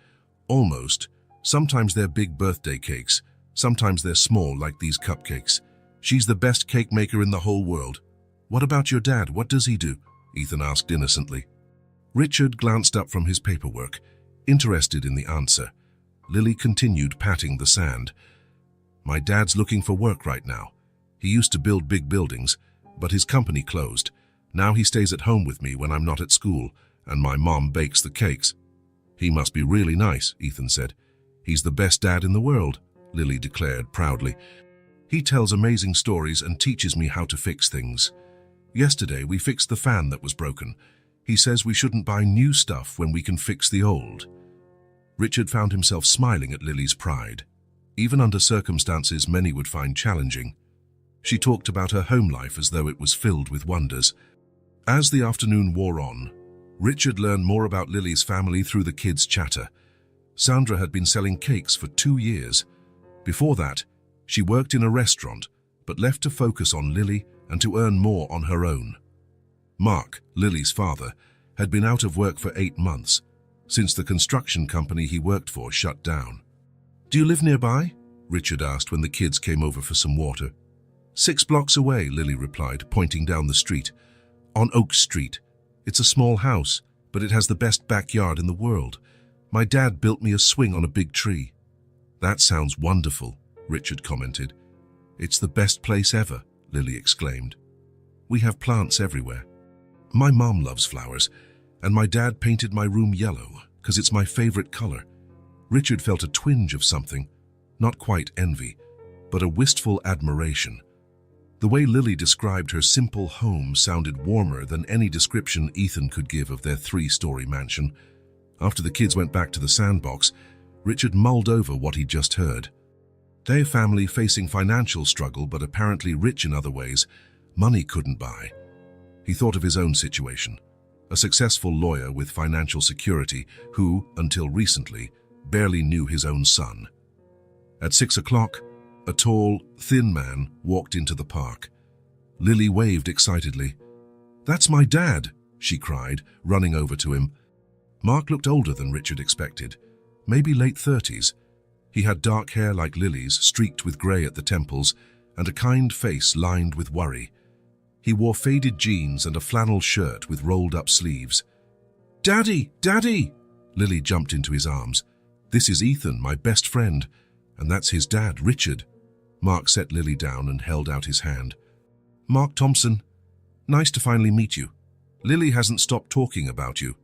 "Almost. Sometimes they're big birthday cakes. Sometimes they're small, like these cupcakes. She's the best cake maker in the whole world." "What about your dad? What does he do?" Ethan asked innocently. Richard glanced up from his paperwork, interested in the answer. Lily continued patting the sand. "My dad's looking for work right now. He used to build big buildings, but his company closed. Now he stays at home with me when I'm not at school, and my mom bakes the cakes. He must be really nice, Ethan said. He's the best dad in the world, Lily declared proudly. He tells amazing stories and teaches me how to fix things. Yesterday we fixed the fan that was broken. He says we shouldn't buy new stuff when we can fix the old. Richard found himself smiling at Lily's pride, even under circumstances many would find challenging. She talked about her home life as though it was filled with wonders. As the afternoon wore on, Richard learned more about Lily's family through the kids' chatter. Sandra had been selling cakes for 2 years. Before that, she worked in a restaurant, but left to focus on Lily and to earn more on her own. Mark, Lily's father, had been out of work for 8 months, since the construction company he worked for shut down. "Do you live nearby?" Richard asked when the kids came over for some water. 6 blocks away, Lily replied, pointing down the street. "On Oak Street. It's a small house, but it has the best backyard in the world. My dad built me a swing on a big tree." "That sounds wonderful," Richard commented. "It's the best place ever," Lily exclaimed. "We have plants everywhere. My mom loves flowers, and my dad painted my room yellow because it's my favorite color." Richard felt a twinge of something, not quite envy, but a wistful admiration. The way Lily described her simple home sounded warmer than any description Ethan could give of their 3-story mansion. After the kids went back to the sandbox, Richard mulled over what he'd just heard. Their family facing financial struggle, but apparently rich in other ways money couldn't buy. He thought of his own situation, a successful lawyer with financial security who, until recently, barely knew his own son. At 6 o'clock, a tall, thin man walked into the park. Lily waved excitedly. "That's my dad," she cried, running over to him. Mark looked older than Richard expected, maybe late 30s. He had dark hair like Lily's, streaked with grey at the temples, and a kind face lined with worry. He wore faded jeans and a flannel shirt with rolled-up sleeves. "Daddy! Daddy!" Lily jumped into his arms. "This is Ethan, my best friend, and that's his dad, Richard." Mark set Lily down and held out his hand. "Mark Thompson, nice to finally meet you. Lily hasn't stopped talking about you."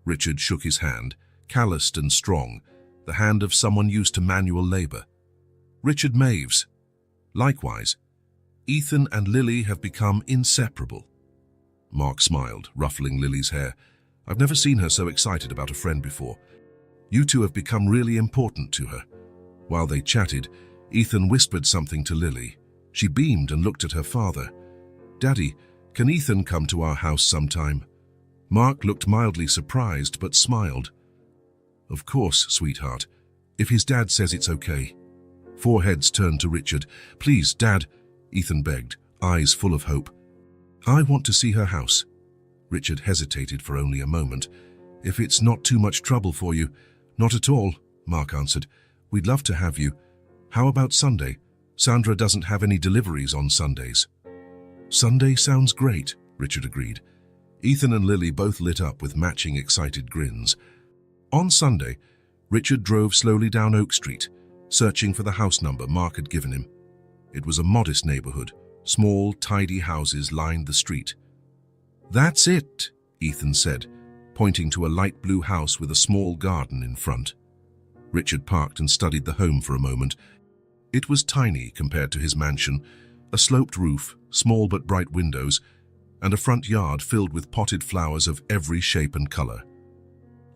Richard shook his hand, calloused and strong, the hand of someone used to manual labor. "Richard Maves. Likewise. Ethan and Lily have become inseparable." Mark smiled, ruffling Lily's hair. "I've never seen her so excited about a friend before. You two have become really important to her." While they chatted, Ethan whispered something to Lily. She beamed and looked at her father. "Daddy, can Ethan come to our house sometime?" Mark looked mildly surprised but smiled. "Of course, sweetheart, if his dad says it's okay." 4 heads turned to Richard. "Please, Dad," Ethan begged, eyes full of hope. "I want to see her house." Richard hesitated for only a moment. "If it's not too much trouble for you." "Not at all," Mark answered. "We'd love to have you. How about Sunday? Sandra doesn't have any deliveries on Sundays." "Sunday sounds great," Richard agreed. Ethan and Lily both lit up with matching excited grins. On Sunday, Richard drove slowly down Oak Street, searching for the house number Mark had given him. It was a modest neighborhood. Small, tidy houses lined the street. "That's it," Ethan said, pointing to a light blue house with a small garden in front. Richard parked and studied the home for a moment. It was tiny compared to his mansion, a sloped roof, small but bright windows, and a front yard filled with potted flowers of every shape and color.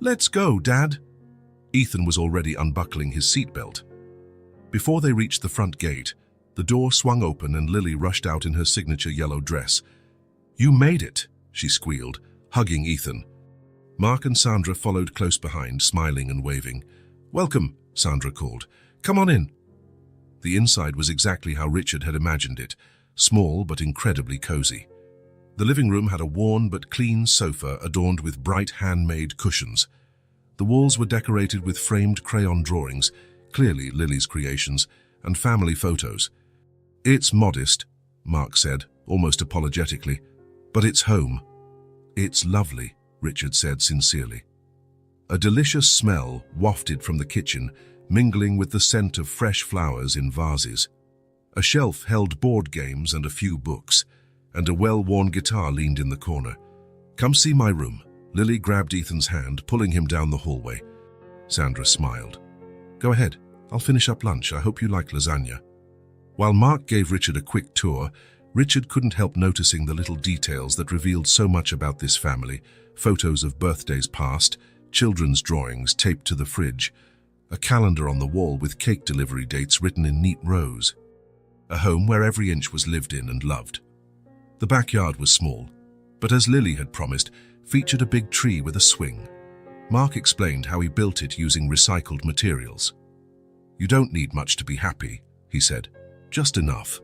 "Let's go, Dad." Ethan was already unbuckling his seatbelt. Before they reached the front gate, the door swung open and Lily rushed out in her signature yellow dress. "You made it," she squealed, hugging Ethan. Mark and Sandra followed close behind, smiling and waving. "Welcome," Sandra called. "Come on in." The inside was exactly how Richard had imagined it, small but incredibly cozy. The living room had a worn but clean sofa adorned with bright handmade cushions. The walls were decorated with framed crayon drawings, clearly Lily's creations, and family photos. "It's modest," Mark said, almost apologetically, "but it's home." "It's lovely," Richard said sincerely. A delicious smell wafted from the kitchen, mingling with the scent of fresh flowers in vases. A shelf held board games and a few books, and a well-worn guitar leaned in the corner. "Come see my room." Lily grabbed Ethan's hand, pulling him down the hallway. Sandra smiled. "Go ahead. I'll finish up lunch. I hope you like lasagna." While Mark gave Richard a quick tour, Richard couldn't help noticing the little details that revealed so much about this family: photos of birthdays past, children's drawings taped to the fridge, a calendar on the wall with cake delivery dates written in neat rows. A home where every inch was lived in and loved. The backyard was small, but as Lily had promised, featured a big tree with a swing. Mark explained how he built it using recycled materials. "You don't need much to be happy," he said. "Just enough."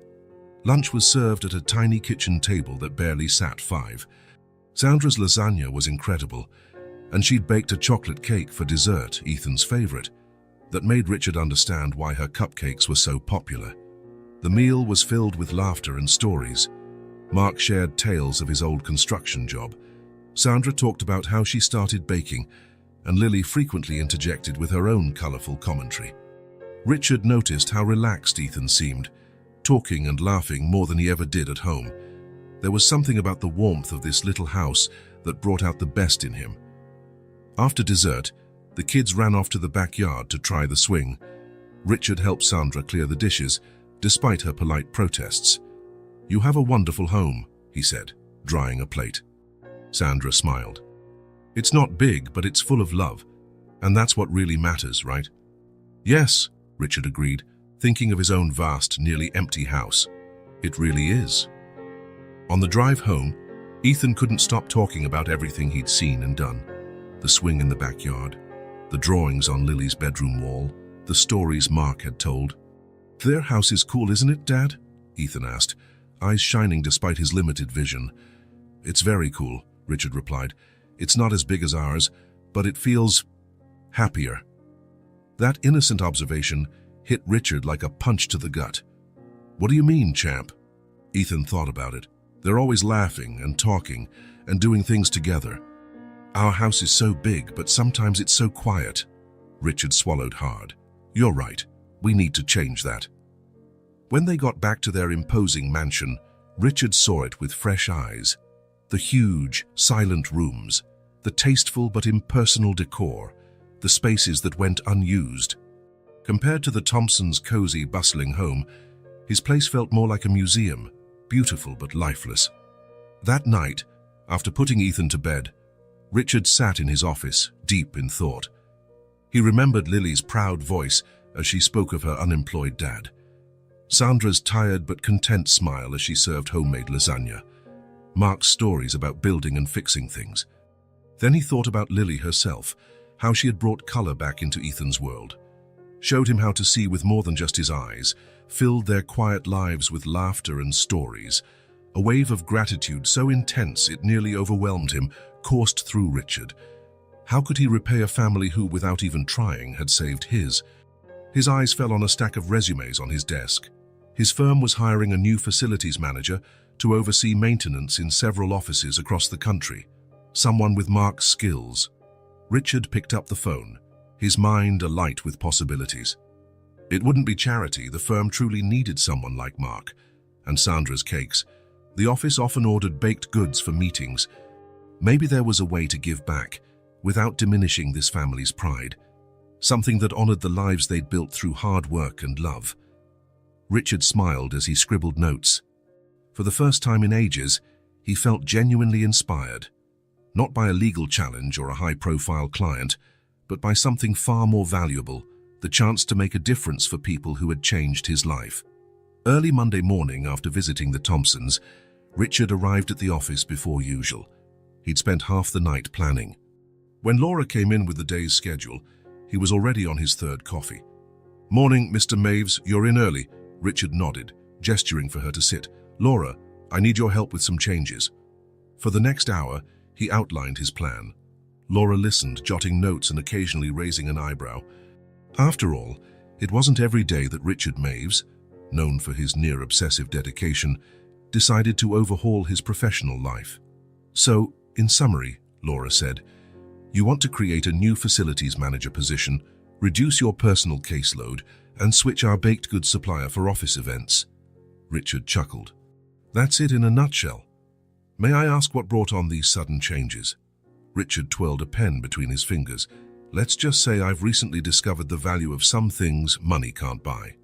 Lunch was served at a tiny kitchen table that barely sat 5. Sandra's lasagna was incredible, and she'd baked a chocolate cake for dessert, Ethan's favorite, that made Richard understand why her cupcakes were so popular. The meal was filled with laughter and stories. Mark shared tales of his old construction job. Sandra talked about how she started baking, and Lily frequently interjected with her own colorful commentary. Richard noticed how relaxed Ethan seemed, talking and laughing more than he ever did at home. There was something about the warmth of this little house that brought out the best in him. After dessert, the kids ran off to the backyard to try the swing. Richard helped Sandra clear the dishes, despite her polite protests. "You have a wonderful home," he said, drying a plate. Sandra smiled. "It's not big, but it's full of love. And that's what really matters, right?" "Yes," Richard agreed, thinking of his own vast, nearly empty house. "It really is." On the drive home, Ethan couldn't stop talking about everything he'd seen and done. The swing in the backyard, the drawings on Lily's bedroom wall, the stories Mark had told. "Their house is cool, isn't it, Dad?" Ethan asked, eyes shining despite his limited vision. "It's very cool," Richard replied. "It's not as big as ours, but it feels happier." That innocent observation hit Richard like a punch to the gut. "What do you mean, champ?" Ethan thought about it. "They're always laughing and talking and doing things together. Our house is so big, but sometimes it's so quiet." Richard swallowed hard. "You're right. We need to change that." When they got back to their imposing mansion, Richard saw it with fresh eyes. The huge, silent rooms, the tasteful but impersonal decor, the spaces that went unused. Compared to the Thompsons' cozy, bustling home, his place felt more like a museum, beautiful but lifeless. That night, after putting Ethan to bed, Richard sat in his office, deep in thought. He remembered Lily's proud voice as she spoke of her unemployed dad, Sandra's tired but content smile as she served homemade lasagna, Mark's stories about building and fixing things. Then he thought about Lily herself, how she had brought color back into Ethan's world, showed him how to see with more than just his eyes, filled their quiet lives with laughter and stories. A wave of gratitude so intense it nearly overwhelmed him coursed through Richard. How could he repay a family who, without even trying, had saved his? His eyes fell on a stack of resumes on his desk. His firm was hiring a new facilities manager to oversee maintenance in several offices across the country, someone with Mark's skills. Richard picked up the phone, his mind alight with possibilities. It wouldn't be charity, the firm truly needed someone like Mark. And Sandra's cakes. The office often ordered baked goods for meetings. Maybe there was a way to give back, without diminishing this family's pride, something that honored the lives they'd built through hard work and love. Richard smiled as he scribbled notes. For the first time in ages, he felt genuinely inspired, not by a legal challenge or a high-profile client, but by something far more valuable, the chance to make a difference for people who had changed his life. Early Monday morning, after visiting the Thompsons, Richard arrived at the office before usual. He'd spent half the night planning. When Laura came in with the day's schedule, he was already on his third coffee. "Morning, Mr. Maves, you're in early." Richard nodded, gesturing for her to sit. "Laura, I need your help with some changes." For the next hour, he outlined his plan. Laura listened, jotting notes and occasionally raising an eyebrow. After all, it wasn't every day that Richard Maves, known for his near-obsessive dedication, decided to overhaul his professional life. "So, in summary," Laura said, "you want to create a new facilities manager position, reduce your personal caseload, and switch our baked goods supplier for office events." Richard chuckled. That's it in a nutshell. May I ask what brought on these sudden changes? Richard twirled a pen between his fingers. Let's just say I've recently discovered the value of some things money can't buy.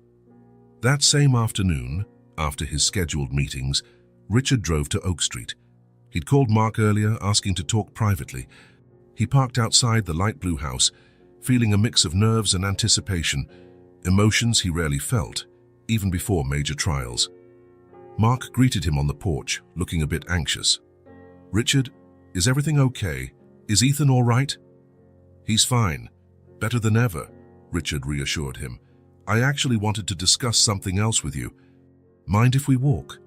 That same afternoon, after his scheduled meetings, Richard drove to Oak Street. He'd called Mark earlier, asking to talk privately. He parked outside the light blue house, feeling a mix of nerves and anticipation, emotions he rarely felt, even before major trials. Mark greeted him on the porch, looking a bit anxious. "Richard, is everything okay? Is Ethan all right?" "He's fine. Better than ever," Richard reassured him. "I actually wanted to discuss something else with you. Mind if we walk?"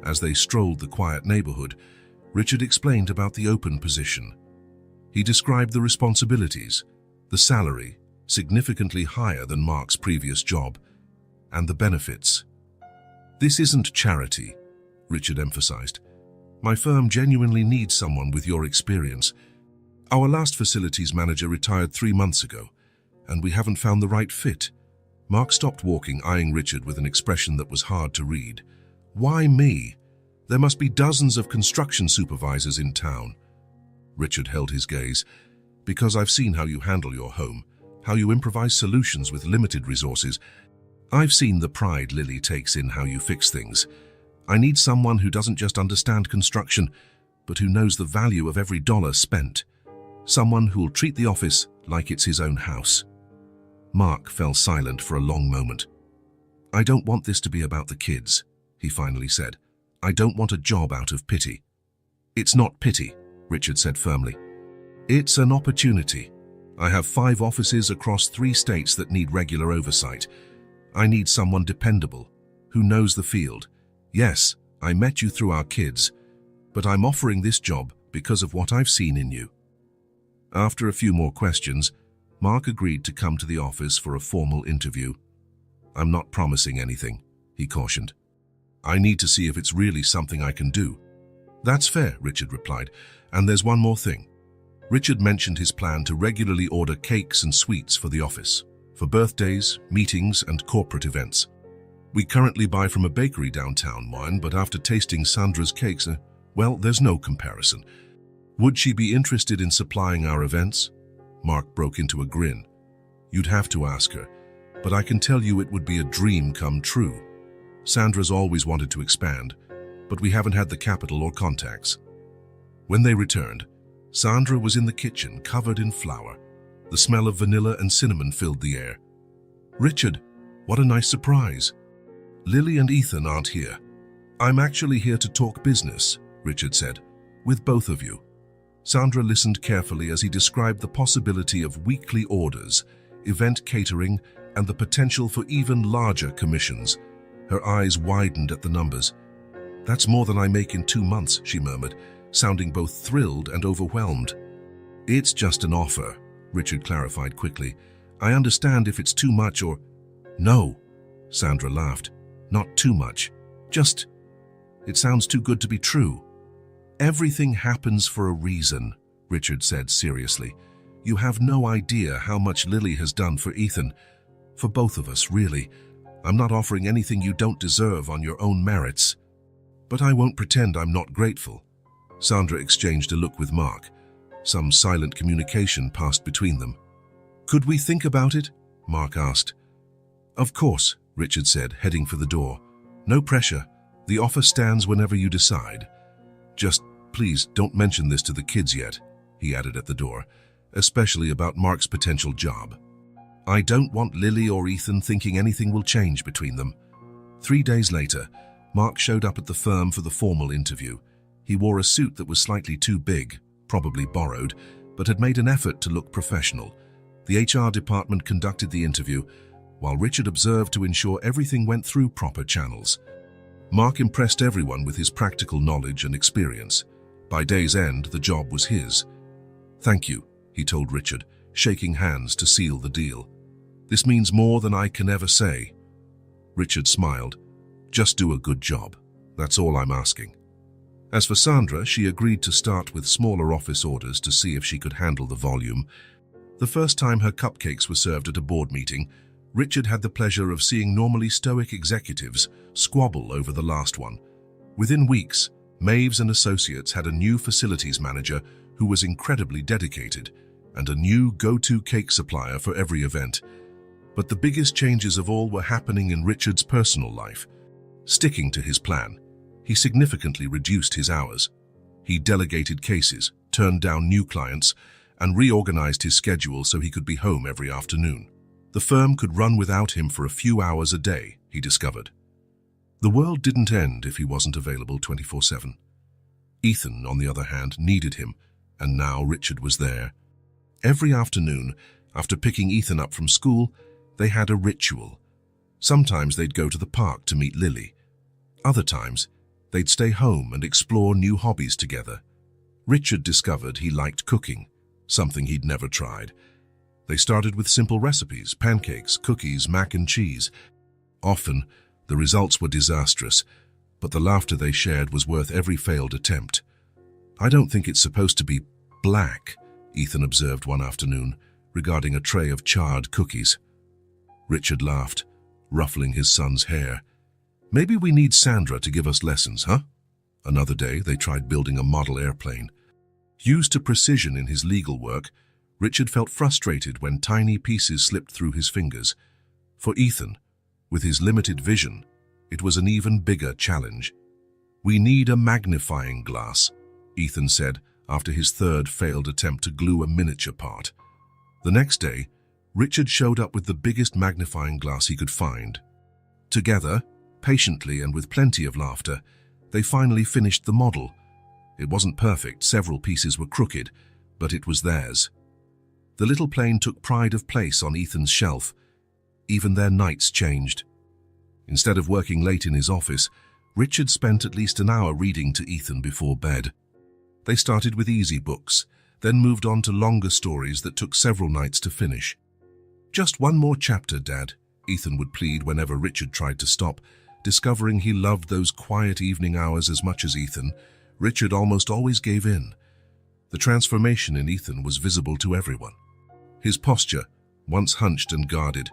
As they strolled the quiet neighborhood, Richard explained about the open position. He described the responsibilities, the salary, significantly higher than Mark's previous job, and the benefits. "This isn't charity," Richard emphasized. "My firm genuinely needs someone with your experience. Our last facilities manager retired 3 months ago, and we haven't found the right fit." Mark stopped walking, eyeing Richard with an expression that was hard to read. "Why me? There must be dozens of construction supervisors in town." Richard held his gaze. "Because I've seen how you handle your home, how you improvise solutions with limited resources. I've seen the pride Lily takes in how you fix things. I need someone who doesn't just understand construction, but who knows the value of every dollar spent. Someone who'll treat the office like it's his own house." Mark fell silent for a long moment. "I don't want this to be about the kids," he finally said. "I don't want a job out of pity." "It's not pity," Richard said firmly. "It's an opportunity. I have 5 offices across 3 states that need regular oversight. I need someone dependable, who knows the field. Yes, I met you through our kids, but I'm offering this job because of what I've seen in you." After a few more questions, Mark agreed to come to the office for a formal interview. "I'm not promising anything," he cautioned. "I need to see if it's really something I can do." "That's fair," Richard replied. "And there's one more thing." Richard mentioned his plan to regularly order cakes and sweets for the office, for birthdays, meetings, and corporate events. "We currently buy from a bakery downtown, but after tasting Sandra's cakes, well, there's no comparison. Would she be interested in supplying our events?" Mark broke into a grin. "You'd have to ask her, but I can tell you it would be a dream come true. Sandra's always wanted to expand, but we haven't had the capital or contacts." When they returned, Sandra was in the kitchen, covered in flour. The smell of vanilla and cinnamon filled the air. "Richard, what a nice surprise. Lily and Ethan aren't here." "I'm actually here to talk business," Richard said, "with both of you." Sandra listened carefully as he described the possibility of weekly orders, event catering, and the potential for even larger commissions. Her eyes widened at the numbers. "That's more than I make in 2 months," she murmured, sounding both thrilled and overwhelmed. "It's just an offer," Richard clarified quickly. "I understand if it's too much or—" "No," Sandra laughed. "Not too much. Just, it sounds too good to be true." "Everything happens for a reason," Richard said seriously. "You have no idea how much Lily has done for Ethan. For both of us, really. I'm not offering anything you don't deserve on your own merits. But I won't pretend I'm not grateful." Sandra exchanged a look with Mark. Some silent communication passed between them. "Could we think about it?" Mark asked. "Of course," Richard said, heading for the door. "No pressure. The offer stands whenever you decide. Just, please, don't mention this to the kids yet," he added at the door, "especially about Mark's potential job. I don't want Lily or Ethan thinking anything will change between them." 3 days later, Mark showed up at the firm for the formal interview. He wore a suit that was slightly too big, probably borrowed, but had made an effort to look professional. The HR department conducted the interview, while Richard observed to ensure everything went through proper channels. Mark impressed everyone with his practical knowledge and experience. By day's end, the job was his. "Thank you," he told Richard, shaking hands to seal the deal. "This means more than I can ever say." Richard smiled. "Just do a good job. That's all I'm asking." As for Sandra, she agreed to start with smaller office orders to see if she could handle the volume. The first time her cupcakes were served at a board meeting, Richard had the pleasure of seeing normally stoic executives squabble over the last one. Within weeks, Maves and Associates had a new facilities manager who was incredibly dedicated and a new go-to cake supplier for every event. But the biggest changes of all were happening in Richard's personal life. Sticking to his plan, he significantly reduced his hours. He delegated cases, turned down new clients, and reorganized his schedule so he could be home every afternoon. The firm could run without him for a few hours a day, he discovered. The world didn't end if he wasn't available 24/7. Ethan, on the other hand, needed him, and now Richard was there. Every afternoon, after picking Ethan up from school, they had a ritual. Sometimes they'd go to the park to meet Lily. Other times, they'd stay home and explore new hobbies together. Richard discovered he liked cooking, something he'd never tried. They started with simple recipes: pancakes, cookies, mac and cheese. Often, the results were disastrous, but the laughter they shared was worth every failed attempt. "I don't think it's supposed to be black," Ethan observed one afternoon, regarding a tray of charred cookies. Richard laughed, ruffling his son's hair. "Maybe we need Sandra to give us lessons, huh?" Another day, they tried building a model airplane. Used to precision in his legal work, Richard felt frustrated when tiny pieces slipped through his fingers. For Ethan, with his limited vision, it was an even bigger challenge. "We need a magnifying glass," Ethan said after his third failed attempt to glue a miniature part. The next day, Richard showed up with the biggest magnifying glass he could find. Together, patiently and with plenty of laughter, they finally finished the model. It wasn't perfect, several pieces were crooked, but it was theirs. The little plane took pride of place on Ethan's shelf. Even their nights changed. Instead of working late in his office, Richard spent at least an hour reading to Ethan before bed. They started with easy books, then moved on to longer stories that took several nights to finish. "Just one more chapter, Dad," Ethan would plead whenever Richard tried to stop. Discovering he loved those quiet evening hours as much as Ethan, Richard almost always gave in. The transformation in Ethan was visible to everyone. His posture, once hunched and guarded,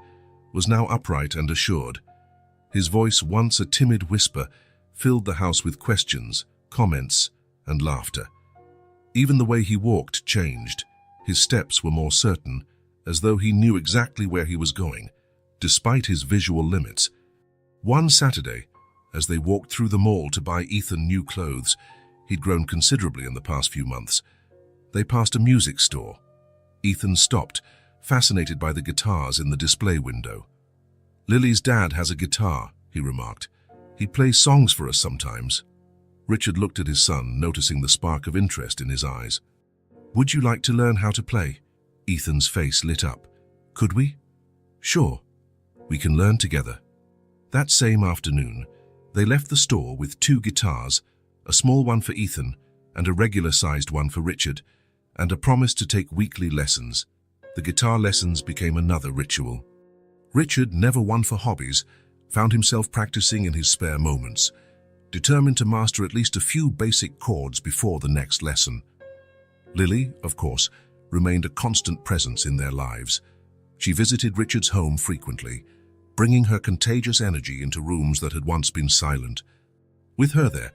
was now upright and assured. His voice, once a timid whisper, filled the house with questions, comments, and laughter. Even the way he walked changed. His steps were more certain, as though he knew exactly where he was going, despite his visual limits. One Saturday, as they walked through the mall to buy Ethan new clothes, he'd grown considerably in the past few months. They passed a music store. Ethan stopped, fascinated by the guitars in the display window. "Lily's dad has a guitar," he remarked. "He plays songs for us sometimes." Richard looked at his son, noticing the spark of interest in his eyes. "Would you like to learn how to play?" Ethan's face lit up. "Could we?" "Sure. We can learn together." That same afternoon, they left the store with 2 guitars, a small one for Ethan and a regular-sized one for Richard, and a promise to take weekly lessons. The guitar lessons became another ritual. Richard, never one for hobbies, found himself practicing in his spare moments, determined to master at least a few basic chords before the next lesson. Lily, of course, remained a constant presence in their lives. She visited Richard's home frequently, bringing her contagious energy into rooms that had once been silent. With her there,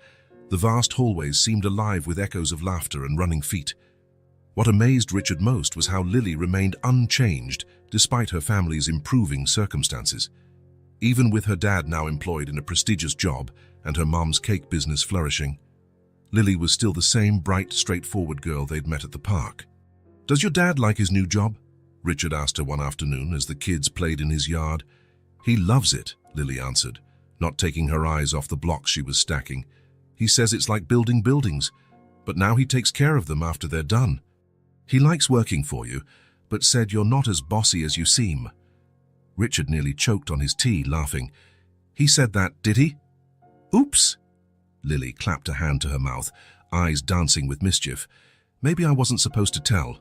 the vast hallways seemed alive with echoes of laughter and running feet. What amazed Richard most was how Lily remained unchanged despite her family's improving circumstances. Even with her dad now employed in a prestigious job and her mom's cake business flourishing, Lily was still the same bright, straightforward girl they'd met at the park. "Does your dad like his new job?" Richard asked her one afternoon as the kids played in his yard. "He loves it," Lily answered, not taking her eyes off the blocks she was stacking. "He says it's like building buildings, but now he takes care of them after they're done. He likes working for you, but said you're not as bossy as you seem." Richard nearly choked on his tea, laughing. "He said that, did he?" "Oops!" Lily clapped a hand to her mouth, eyes dancing with mischief. "Maybe I wasn't supposed to tell."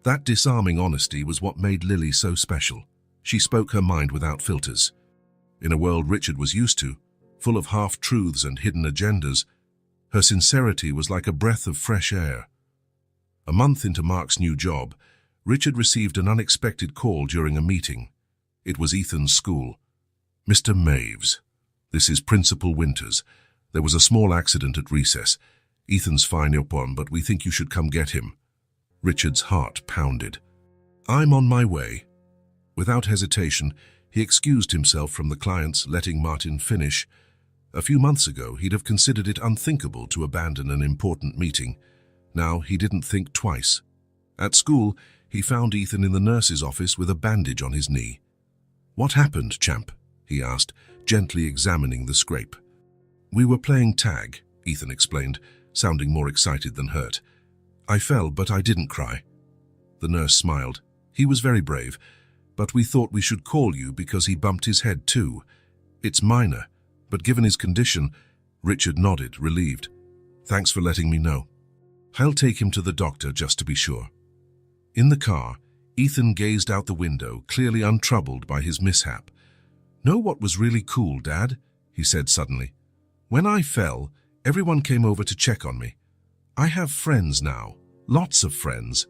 That disarming honesty was what made Lily so special. She spoke her mind without filters. In a world Richard was used to, full of half-truths and hidden agendas, her sincerity was like a breath of fresh air. A month into Mark's new job, Richard received an unexpected call during a meeting. It was Ethan's school. "Mr. Maves, this is Principal Winters. There was a small accident at recess. Ethan's fine upon, but we think you should come get him. Richard's heart pounded. I'm on my way. Without hesitation, he excused himself from the clients, letting Martin finish. A few months ago, he'd have considered it unthinkable to abandon an important meeting. Now he didn't think twice. At school, he found Ethan in the nurse's office with a bandage on his knee. What happened, champ? He asked, gently examining the scrape. We were playing tag, Ethan explained, sounding more excited than hurt. I fell, but I didn't cry. The nurse smiled. He was very brave, but we thought we should call you because he bumped his head too. It's minor, but given his condition, Richard nodded, relieved. Thanks for letting me know. I'll take him to the doctor just to be sure. In the car, Ethan gazed out the window, clearly untroubled by his mishap. Know what was really cool, Dad? He said suddenly. When I fell, everyone came over to check on me. I have friends now, lots of friends.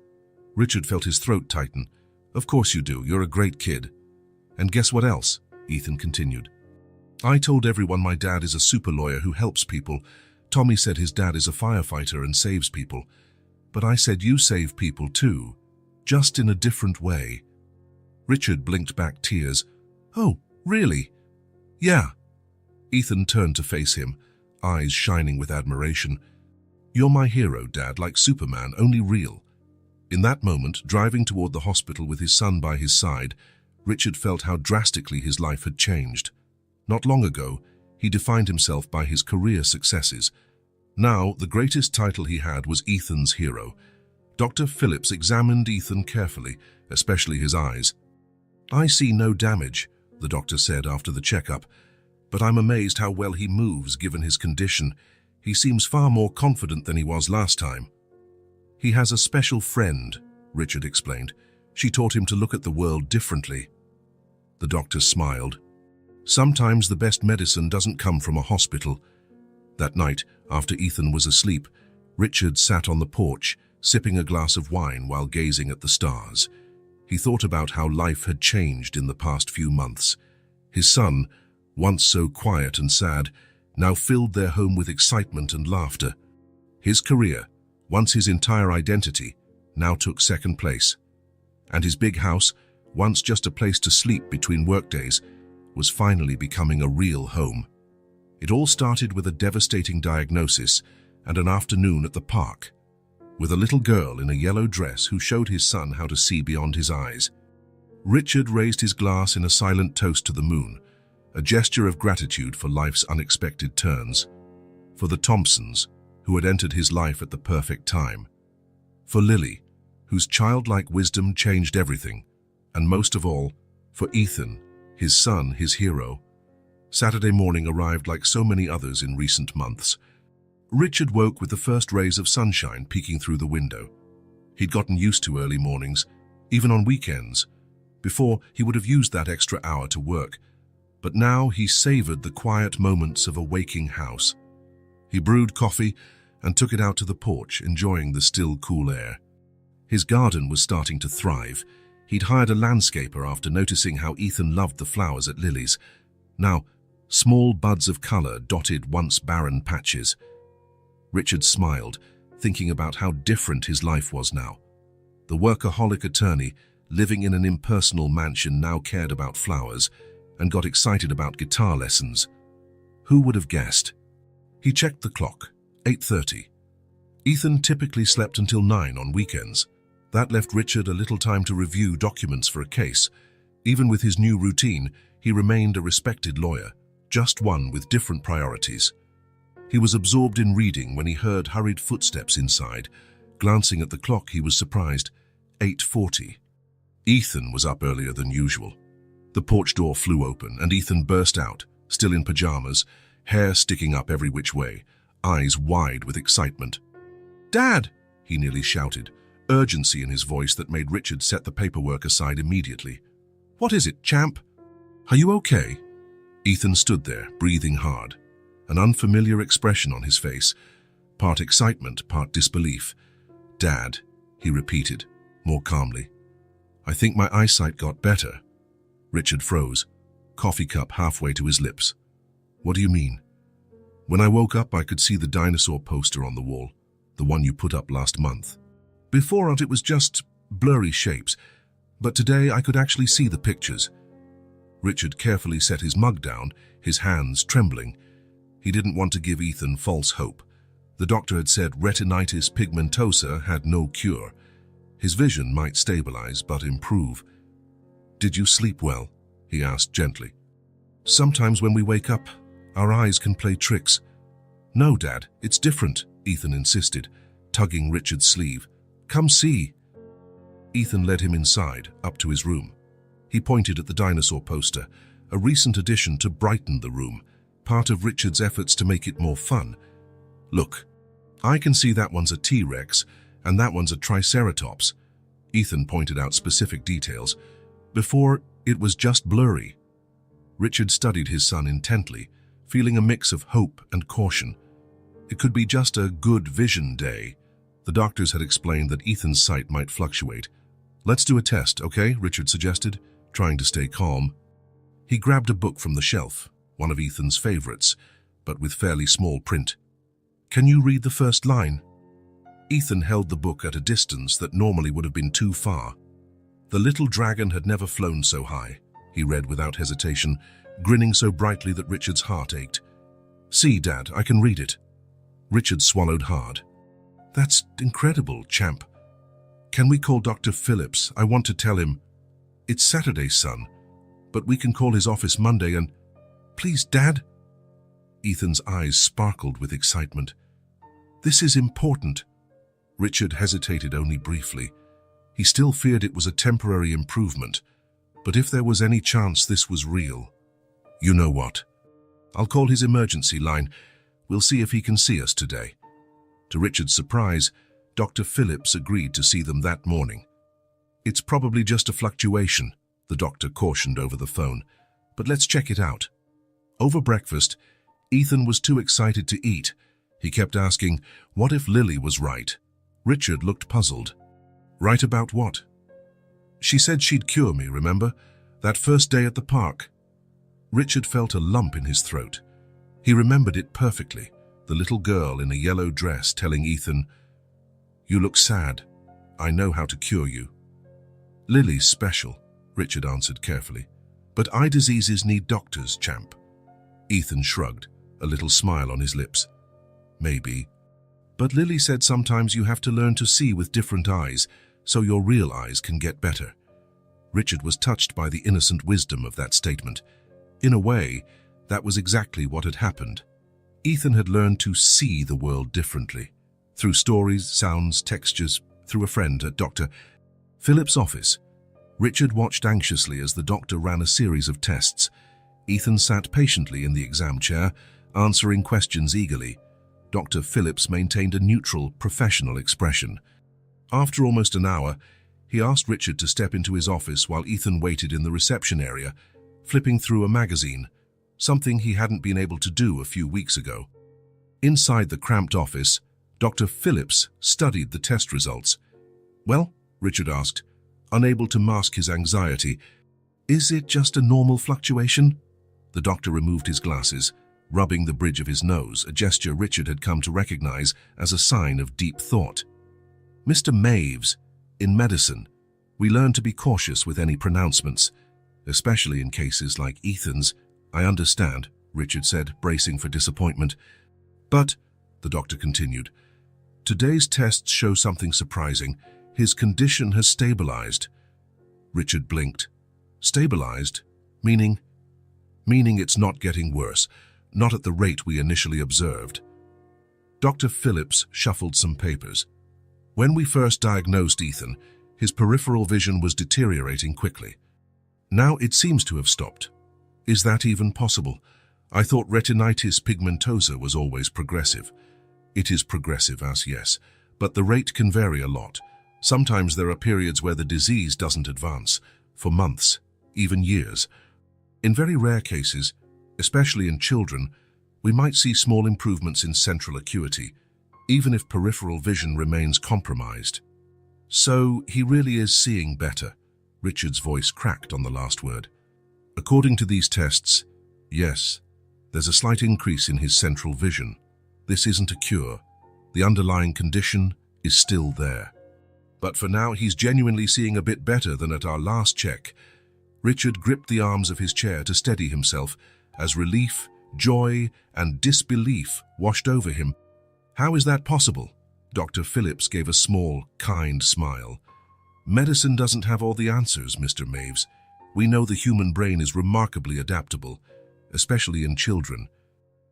Richard felt his throat tighten. Of course you do, you're a great kid. And guess what else? Ethan continued. I told everyone my dad is a super lawyer who helps people. Tommy said his dad is a firefighter and saves people. But I said you save people too, just in a different way. Richard blinked back tears. Oh, really? Yeah. Ethan turned to face him, eyes shining with admiration. You're my hero, Dad, like Superman, only real. In that moment, driving toward the hospital with his son by his side, Richard felt how drastically his life had changed. Not long ago, he defined himself by his career successes. Now, the greatest title he had was Ethan's hero. Dr. Phillips examined Ethan carefully, especially his eyes. I see no damage, the doctor said after the checkup, but I'm amazed how well he moves given his condition. He seems far more confident than he was last time. He has a special friend, Richard explained. She taught him to look at the world differently. The doctor smiled. Sometimes the best medicine doesn't come from a hospital. That night, after Ethan was asleep, Richard sat on the porch, sipping a glass of wine while gazing at the stars. He thought about how life had changed in the past few months. His son, once so quiet and sad, now filled their home with excitement and laughter. His career, once his entire identity, now took second place. And his big house, once just a place to sleep between workdays, was finally becoming a real home. It all started with a devastating diagnosis and an afternoon at the park, with a little girl in a yellow dress who showed his son how to see beyond his eyes. Richard raised his glass in a silent toast to the moon, a gesture of gratitude for life's unexpected turns, for the Thompsons, who had entered his life at the perfect time, for Lily, whose childlike wisdom changed everything, and most of all, for Ethan, his son, his hero. Saturday morning arrived like so many others in recent months. Richard woke with the first rays of sunshine peeking through the window. He'd gotten used to early mornings, even on weekends. Before, he would have used that extra hour to work, but now he savored the quiet moments of a waking house. He brewed coffee and took it out to the porch, enjoying the still, cool air. His garden was starting to thrive. He'd hired a landscaper after noticing how Ethan loved the flowers at Lily's. Now, small buds of color dotted once barren patches. Richard smiled, thinking about how different his life was now. The workaholic attorney, living in an impersonal mansion, now cared about flowers and got excited about guitar lessons. Who would have guessed? He checked the clock. 8:30. Ethan typically slept until 9 on weekends. That left Richard a little time to review documents for a case. Even with his new routine, he remained a respected lawyer, just one with different priorities. He was absorbed in reading when he heard hurried footsteps inside. Glancing at the clock, he was surprised. 8:40. Ethan was up earlier than usual. The porch door flew open, and Ethan burst out, still in pajamas, hair sticking up every which way, eyes wide with excitement. "Dad!" he nearly shouted, urgency in his voice that made Richard set the paperwork aside immediately. "What is it, champ? Are you okay?" Ethan stood there, breathing hard, an unfamiliar expression on his face, part excitement, part disbelief. "Dad," he repeated, more calmly. "I think my eyesight got better." Richard froze, coffee cup halfway to his lips. "What do you mean?" When I woke up, I could see the dinosaur poster on the wall, the one you put up last month. Before it was just blurry shapes, but today I could actually see the pictures. Richard carefully set his mug down, his hands trembling. He didn't want to give Ethan false hope. The doctor had said retinitis pigmentosa had no cure. His vision might stabilize, but improve. "Did you sleep well?" he asked gently. "Sometimes when we wake up, our eyes can play tricks." "No, Dad, it's different," Ethan insisted, tugging Richard's sleeve. "Come see." Ethan led him inside, up to his room. He pointed at the dinosaur poster, a recent addition to brighten the room, part of Richard's efforts to make it more fun. "Look, I can see that one's a T-Rex, and that one's a Triceratops." Ethan pointed out specific details. Before, it was just blurry. Richard studied his son intently, feeling a mix of hope and caution. It could be just a good vision day. The doctors had explained that Ethan's sight might fluctuate. "Let's do a test, okay?" Richard suggested, trying to stay calm. He grabbed a book from the shelf, one of Ethan's favorites, but with fairly small print. "Can you read the first line?" Ethan held the book at a distance that normally would have been too far. "The little dragon had never flown so high," he read without hesitation, grinning so brightly that Richard's heart ached. "See, Dad, I can read it." Richard swallowed hard. "That's incredible, champ. Can we call Dr. Phillips? I want to tell him." "It's Saturday, son, but we can call his office Monday and—" "Please, Dad." Ethan's eyes sparkled with excitement. "This is important." Richard hesitated only briefly. He still feared it was a temporary improvement, but if there was any chance this was real— "You know what? I'll call his emergency line. We'll see if he can see us today." To Richard's surprise, Dr. Phillips agreed to see them that morning. "It's probably just a fluctuation," the doctor cautioned over the phone, "but let's check it out." Over breakfast, Ethan was too excited to eat. He kept asking, what if Lily was right? Richard looked puzzled. "Right about what?" "She said she'd cure me, remember? That first day at the park." Richard felt a lump in his throat. He remembered it perfectly, the little girl in a yellow dress telling Ethan, "You look sad. I know how to cure you." "Lily's special," Richard answered carefully. "But eye diseases need doctors, champ." Ethan shrugged, a little smile on his lips. "Maybe. But Lily said sometimes you have to learn to see with different eyes, so your real eyes can get better." Richard was touched by the innocent wisdom of that statement. In a way, that was exactly what had happened. Ethan had learned to see the world differently, through stories, sounds, textures, through a friend at Dr. Phillips' office. Richard watched anxiously as the doctor ran a series of tests. Ethan sat patiently in the exam chair, answering questions eagerly. Dr. Phillips maintained a neutral, professional expression. After almost an hour, he asked Richard to step into his office while Ethan waited in the reception area, flipping through a magazine, something he hadn't been able to do a few weeks ago. Inside the cramped office, Dr. Phillips studied the test results. "Well," Richard asked, unable to mask his anxiety, "is it just a normal fluctuation?" The doctor removed his glasses, rubbing the bridge of his nose, a gesture Richard had come to recognize as a sign of deep thought. "Mr. Maves, in medicine, we learn to be cautious with any pronouncements, especially in cases like Ethan's." "I understand," Richard said, bracing for disappointment. "But," the doctor continued, "today's tests show something surprising. His condition has stabilized." Richard blinked. "Stabilized? Meaning?" "Meaning it's not getting worse, not at the rate we initially observed." Dr. Phillips shuffled some papers. "When we first diagnosed Ethan, his peripheral vision was deteriorating quickly. Now it seems to have stopped. Is that even possible? I thought retinitis pigmentosa was always progressive." "It is progressive, as yes, but the rate can vary a lot. Sometimes there are periods where the disease doesn't advance, for months, even years. In very rare cases, especially in children, we might see small improvements in central acuity, even if peripheral vision remains compromised." "So he really is seeing better?" Richard's voice cracked on the last word. "According to these tests, yes. There's a slight increase in his central vision. This isn't a cure. The underlying condition is still there. But for now, he's genuinely seeing a bit better than at our last check. Richard gripped the arms of his chair to steady himself as relief, joy, and disbelief washed over him. How is that possible? Dr. Phillips gave a small, kind smile. Medicine doesn't have all the answers, Mr. Maves. We know the human brain is remarkably adaptable, especially in children.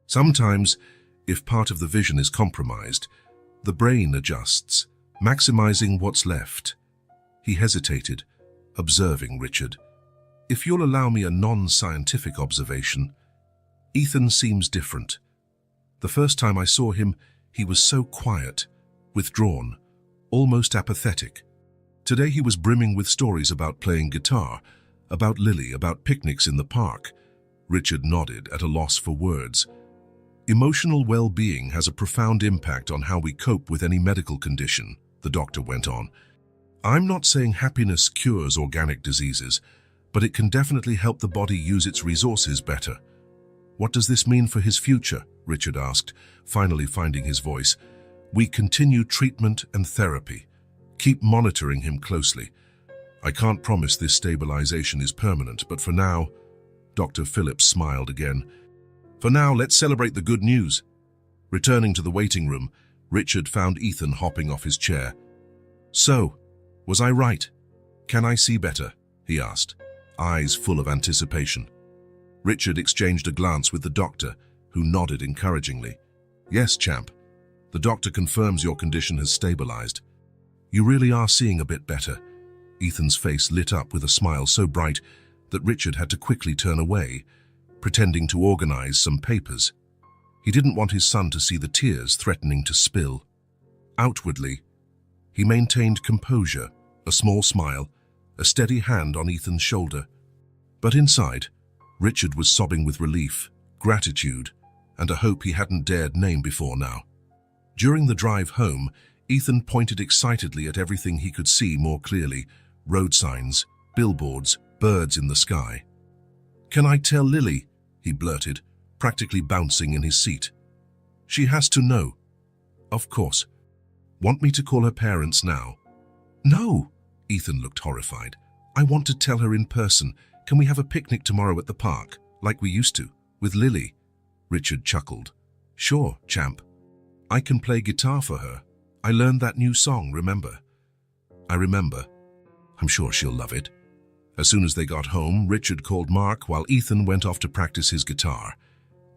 Sometimes, if part of the vision is compromised, the brain adjusts, maximizing what's left. He hesitated, observing Richard. If you'll allow me a non-scientific observation, Ethan seems different. The first time I saw him, he was so quiet, withdrawn, almost apathetic. Today he was brimming with stories about playing guitar, about Lily, about picnics in the park. Richard nodded, at a loss for words. Emotional well-being has a profound impact on how we cope with any medical condition, the doctor went on. I'm not saying happiness cures organic diseases, but it can definitely help the body use its resources better. What does this mean for his future? Richard asked, finally finding his voice. We continue treatment and therapy. Keep monitoring him closely. I can't promise this stabilization is permanent, but for now, Dr. Phillips smiled again. For now, let's celebrate the good news. Returning to the waiting room, Richard found Ethan hopping off his chair. So, was I right? Can I see better? He asked, eyes full of anticipation. Richard exchanged a glance with the doctor, who nodded encouragingly. Yes, champ. The doctor confirms your condition has stabilized. You really are seeing a bit better. Ethan's face lit up with a smile so bright that Richard had to quickly turn away, pretending to organize some papers. He didn't want his son to see the tears threatening to spill. Outwardly, he maintained composure, a small smile, a steady hand on Ethan's shoulder. But inside, Richard was sobbing with relief, gratitude, and a hope he hadn't dared name before now. During the drive home, Ethan pointed excitedly at everything he could see more clearly: road signs, billboards, birds in the sky. Can I tell Lily? He blurted, practically bouncing in his seat. She has to know. Of course. Want me to call her parents now? No! Ethan looked horrified. I want to tell her in person. Can we have a picnic tomorrow at the park, like we used to, with Lily? Richard chuckled. Sure, champ. I can play guitar for her. I learned that new song, remember? I remember. I'm sure she'll love it. As soon as they got home, Richard called Mark while Ethan went off to practice his guitar.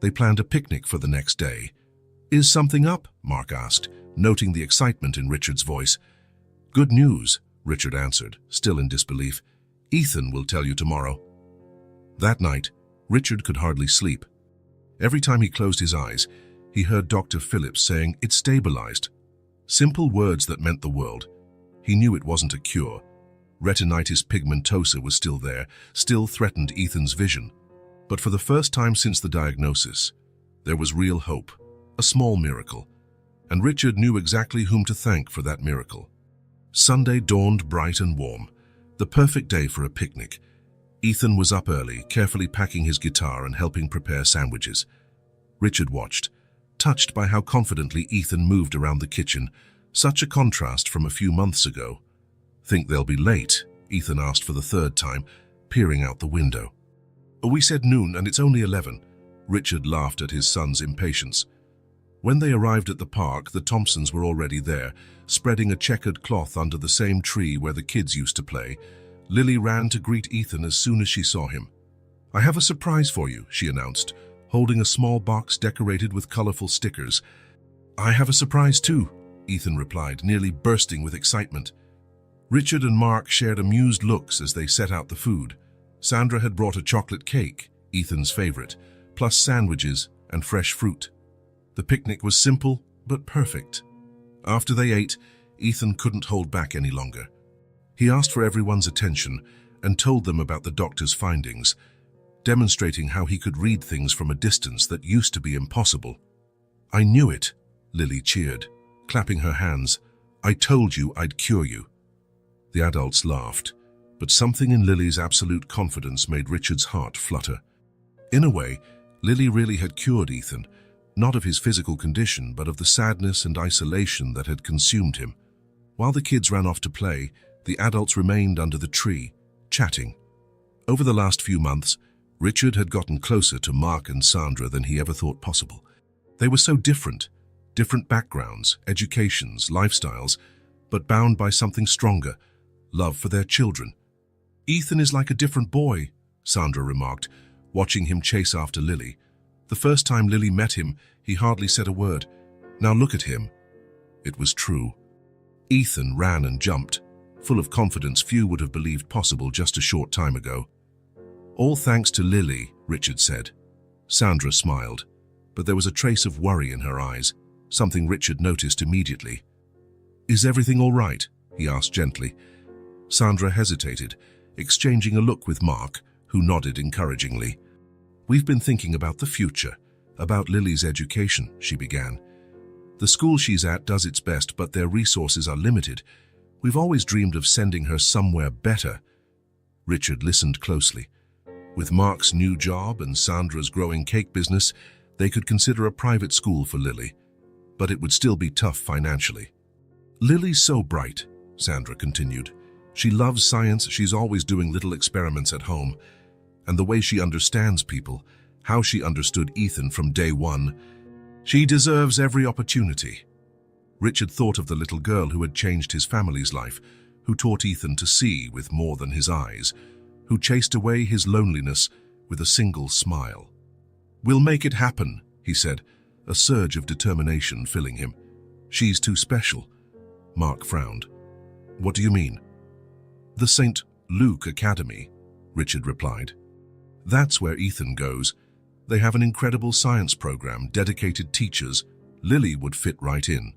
They planned a picnic for the next day. Is something up? Mark asked, noting the excitement in Richard's voice. Good news, Richard answered, still in disbelief. Ethan will tell you tomorrow. That night, Richard could hardly sleep. Every time he closed his eyes, he heard Dr. Phillips saying, "It's stabilized." Simple words that meant the world. He knew it wasn't a cure. Retinitis pigmentosa was still there, still threatened Ethan's vision. But for the first time since the diagnosis, there was real hope, a small miracle. And Richard knew exactly whom to thank for that miracle. Sunday dawned bright and warm, the perfect day for a picnic. Ethan was up early, carefully packing his guitar and helping prepare sandwiches. Richard watched, touched by how confidently Ethan moved around the kitchen, such a contrast from a few months ago. Think they'll be late? Ethan asked for the third time, peering out the window. We said noon and it's only 11. Richard laughed at his son's impatience. When they arrived at the park, the Thompsons were already there, spreading a checkered cloth under the same tree where the kids used to play. Lily ran to greet Ethan as soon as she saw him. I have a surprise for you, she announced, holding a small box decorated with colorful stickers. I have a surprise too, Ethan replied, nearly bursting with excitement. Richard and Mark shared amused looks as they set out the food. Sandra had brought a chocolate cake, Ethan's favorite, plus sandwiches and fresh fruit. The picnic was simple but perfect. After they ate, Ethan couldn't hold back any longer. He asked for everyone's attention and told them about the doctor's findings, demonstrating how he could read things from a distance that used to be impossible. I knew it, Lily cheered, clapping her hands. I told you I'd cure you. The adults laughed, but something in Lily's absolute confidence made Richard's heart flutter. In a way, Lily really had cured Ethan, not of his physical condition, but of the sadness and isolation that had consumed him. While the kids ran off to play, the adults remained under the tree, chatting. Over the last few months, Richard had gotten closer to Mark and Sandra than he ever thought possible. They were so different backgrounds, educations, lifestyles, but bound by something stronger, love for their children. "Ethan is like a different boy," Sandra remarked, watching him chase after Lily. The first time Lily met him, he hardly said a word. Now look at him. It was true. Ethan ran and jumped, full of confidence few would have believed possible just a short time ago. "All thanks to Lily," Richard said. Sandra smiled, but there was a trace of worry in her eyes, something Richard noticed immediately. "Is everything all right?" he asked gently. Sandra hesitated, exchanging a look with Mark, who nodded encouragingly. "We've been thinking about the future, about Lily's education," she began. "The school she's at does its best, but their resources are limited. We've always dreamed of sending her somewhere better." Richard listened closely. With Mark's new job and Sandra's growing cake business, they could consider a private school for Lily, but it would still be tough financially. "Lily's so bright," Sandra continued. "She loves science, she's always doing little experiments at home. And the way she understands people, how she understood Ethan from day one, she deserves every opportunity." Richard thought of the little girl who had changed his family's life, who taught Ethan to see with more than his eyes, who chased away his loneliness with a single smile. "We'll make it happen," he said, a surge of determination filling him. "She's too special." Mark frowned. "What do you mean?" "The St. Luke Academy," Richard replied. "That's where Ethan goes. They have an incredible science program, dedicated teachers. Lily would fit right in."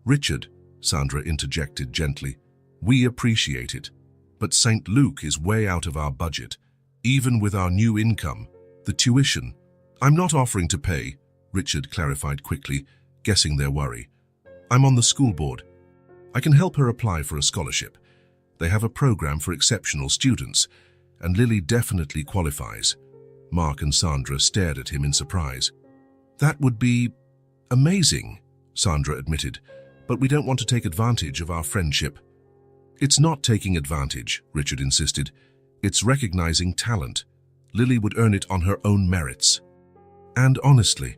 "Richard," Sandra interjected gently, "we appreciate it, but St. Luke is way out of our budget. Even with our new income, the tuition—" "I'm not offering to pay," Richard clarified quickly, guessing their worry. "I'm on the school board. I can help her apply for a scholarship. They have a program for exceptional students, and Lily definitely qualifies." Mark and Sandra stared at him in surprise. "That would be amazing," Sandra admitted, "but we don't want to take advantage of our friendship." "It's not taking advantage," Richard insisted. "It's recognizing talent. Lily would earn it on her own merits. And honestly,"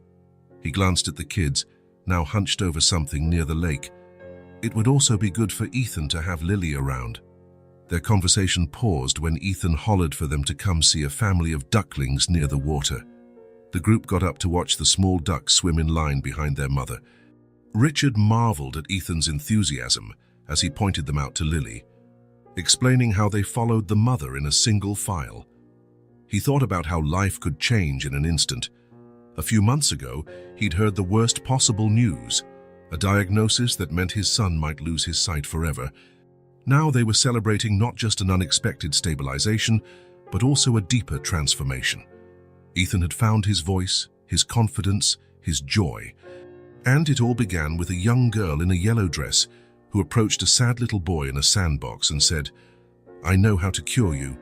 he glanced at the kids, now hunched over something near the lake, "it would also be good for Ethan to have Lily around." Their conversation paused when Ethan hollered for them to come see a family of ducklings near the water. The group got up to watch the small ducks swim in line behind their mother. Richard marveled at Ethan's enthusiasm as he pointed them out to Lily, explaining how they followed the mother in a single file. He thought about how life could change in an instant. A few months ago, he'd heard the worst possible news, a diagnosis that meant his son might lose his sight forever. Now they were celebrating not just an unexpected stabilization, but also a deeper transformation. Ethan had found his voice, his confidence, his joy. And it all began with a young girl in a yellow dress who approached a sad little boy in a sandbox and said, "I know how to cure you."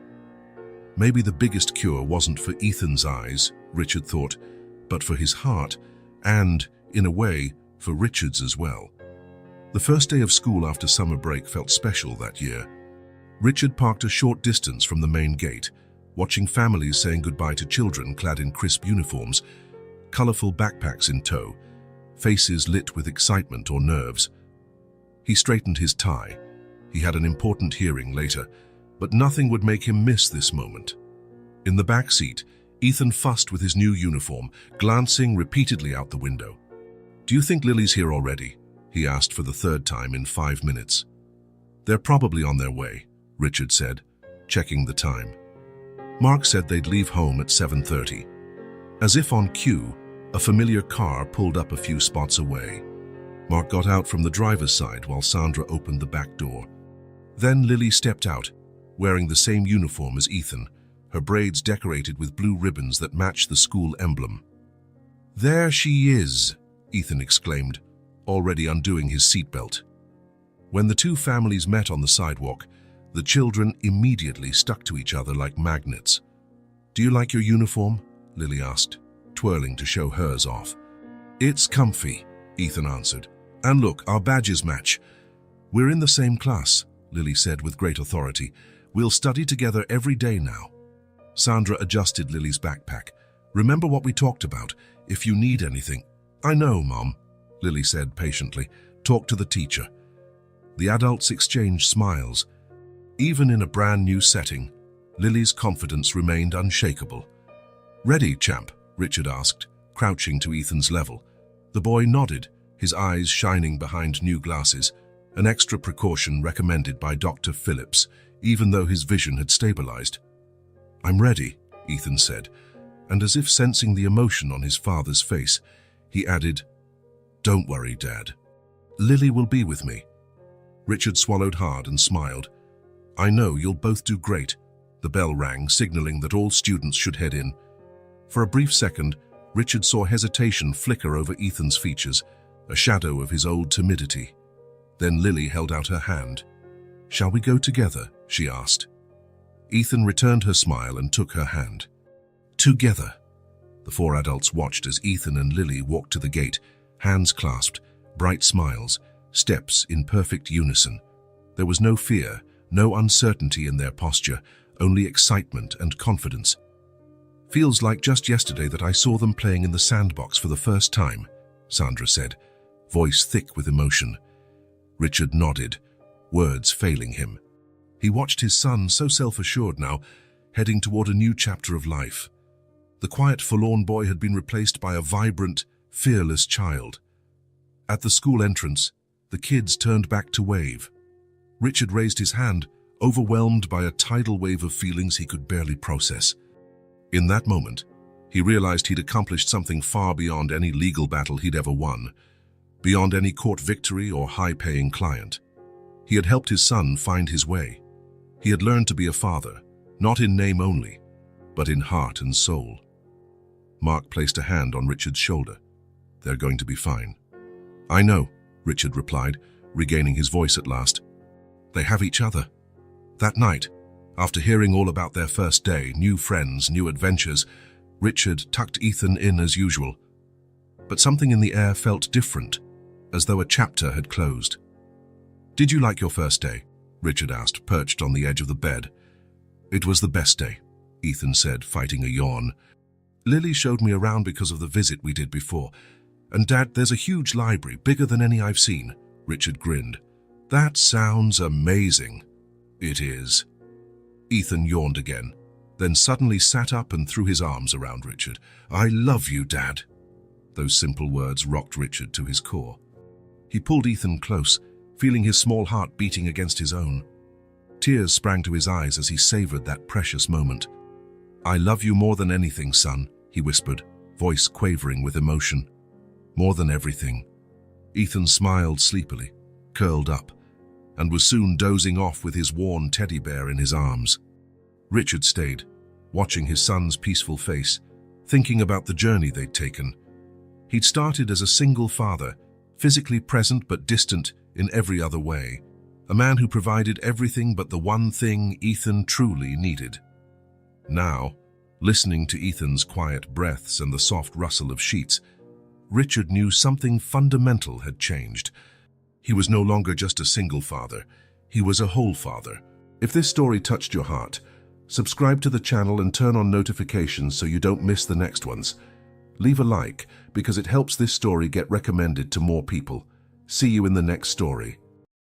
Maybe the biggest cure wasn't for Ethan's eyes, Richard thought, but for his heart, and, in a way, for Richard's as well. The first day of school after summer break felt special that year. Richard parked a short distance from the main gate, watching families saying goodbye to children clad in crisp uniforms, colorful backpacks in tow, faces lit with excitement or nerves. He straightened his tie. He had an important hearing later, but nothing would make him miss this moment. In the back seat, Ethan fussed with his new uniform, glancing repeatedly out the window. "Do you think Lily's here already?" he asked for the third time in 5 minutes. "They're probably on their way," Richard said, checking the time. Mark said they'd leave home at 7:30. As if on cue, a familiar car pulled up a few spots away. Mark got out from the driver's side while Sandra opened the back door. Then Lily stepped out, wearing the same uniform as Ethan, her braids decorated with blue ribbons that matched the school emblem. "There she is," Ethan exclaimed, already undoing his seatbelt. When the two families met on the sidewalk, the children immediately stuck to each other like magnets. "Do you like your uniform?" Lily asked, twirling to show hers off. "It's comfy," Ethan answered. "And look, our badges match." "We're in the same class," Lily said with great authority. "We'll study together every day now." Sandra adjusted Lily's backpack. "Remember what we talked about, if you need anything." "I know, Mom," Lily said patiently. "Talk to the teacher." The adults exchanged smiles. Even in a brand new setting, Lily's confidence remained unshakable. "Ready, champ?" Richard asked, crouching to Ethan's level. The boy nodded, his eyes shining behind new glasses, an extra precaution recommended by Dr. Phillips, even though his vision had stabilized. "I'm ready," Ethan said, and as if sensing the emotion on his father's face, he added, "Don't worry, Dad. Lily will be with me." Richard swallowed hard and smiled. "I know you'll both do great." The bell rang, signaling that all students should head in. For a brief second, Richard saw hesitation flicker over Ethan's features, a shadow of his old timidity. Then Lily held out her hand. "Shall we go together?" she asked. Ethan returned her smile and took her hand. "Together." The four adults watched as Ethan and Lily walked to the gate, hands clasped, bright smiles, steps in perfect unison. There was no fear, no uncertainty in their posture, only excitement and confidence. "Feels like just yesterday that I saw them playing in the sandbox for the first time," Sandra said, voice thick with emotion. Richard nodded, words failing him. He watched his son, so self-assured now, heading toward a new chapter of life. The quiet, forlorn boy had been replaced by a vibrant, fearless child. At the school entrance, the kids turned back to wave. Richard raised his hand, overwhelmed by a tidal wave of feelings he could barely process. In that moment, he realized he'd accomplished something far beyond any legal battle he'd ever won, beyond any court victory or high-paying client. He had helped his son find his way. He had learned to be a father, not in name only, but in heart and soul. Mark placed a hand on Richard's shoulder. "They're going to be fine." "I know," Richard replied, regaining his voice at last. "They have each other." That night, after hearing all about their first day, new friends, new adventures, Richard tucked Ethan in as usual. But something in the air felt different, as though a chapter had closed. "Did you like your first day?" Richard asked, perched on the edge of the bed. "It was the best day," Ethan said, fighting a yawn. "Lily showed me around because of the visit we did before. And Dad, there's a huge library, bigger than any I've seen." Richard grinned. "That sounds amazing." "It is." Ethan yawned again, then suddenly sat up and threw his arms around Richard. "I love you, Dad." Those simple words rocked Richard to his core. He pulled Ethan close, feeling his small heart beating against his own. Tears sprang to his eyes as he savored that precious moment. "I love you more than anything, son," he whispered, voice quavering with emotion. "More than everything." Ethan smiled sleepily, curled up, and was soon dozing off with his worn teddy bear in his arms. Richard stayed, watching his son's peaceful face, thinking about the journey they'd taken. He'd started as a single father, physically present but distant in every other way, a man who provided everything but the one thing Ethan truly needed. Now, listening to Ethan's quiet breaths and the soft rustle of sheets, Richard knew something fundamental had changed. He was no longer just a single father, he was a whole father. If this story touched your heart, subscribe to the channel and turn on notifications so you don't miss the next ones. Leave a like because it helps this story get recommended to more people. See you in the next story.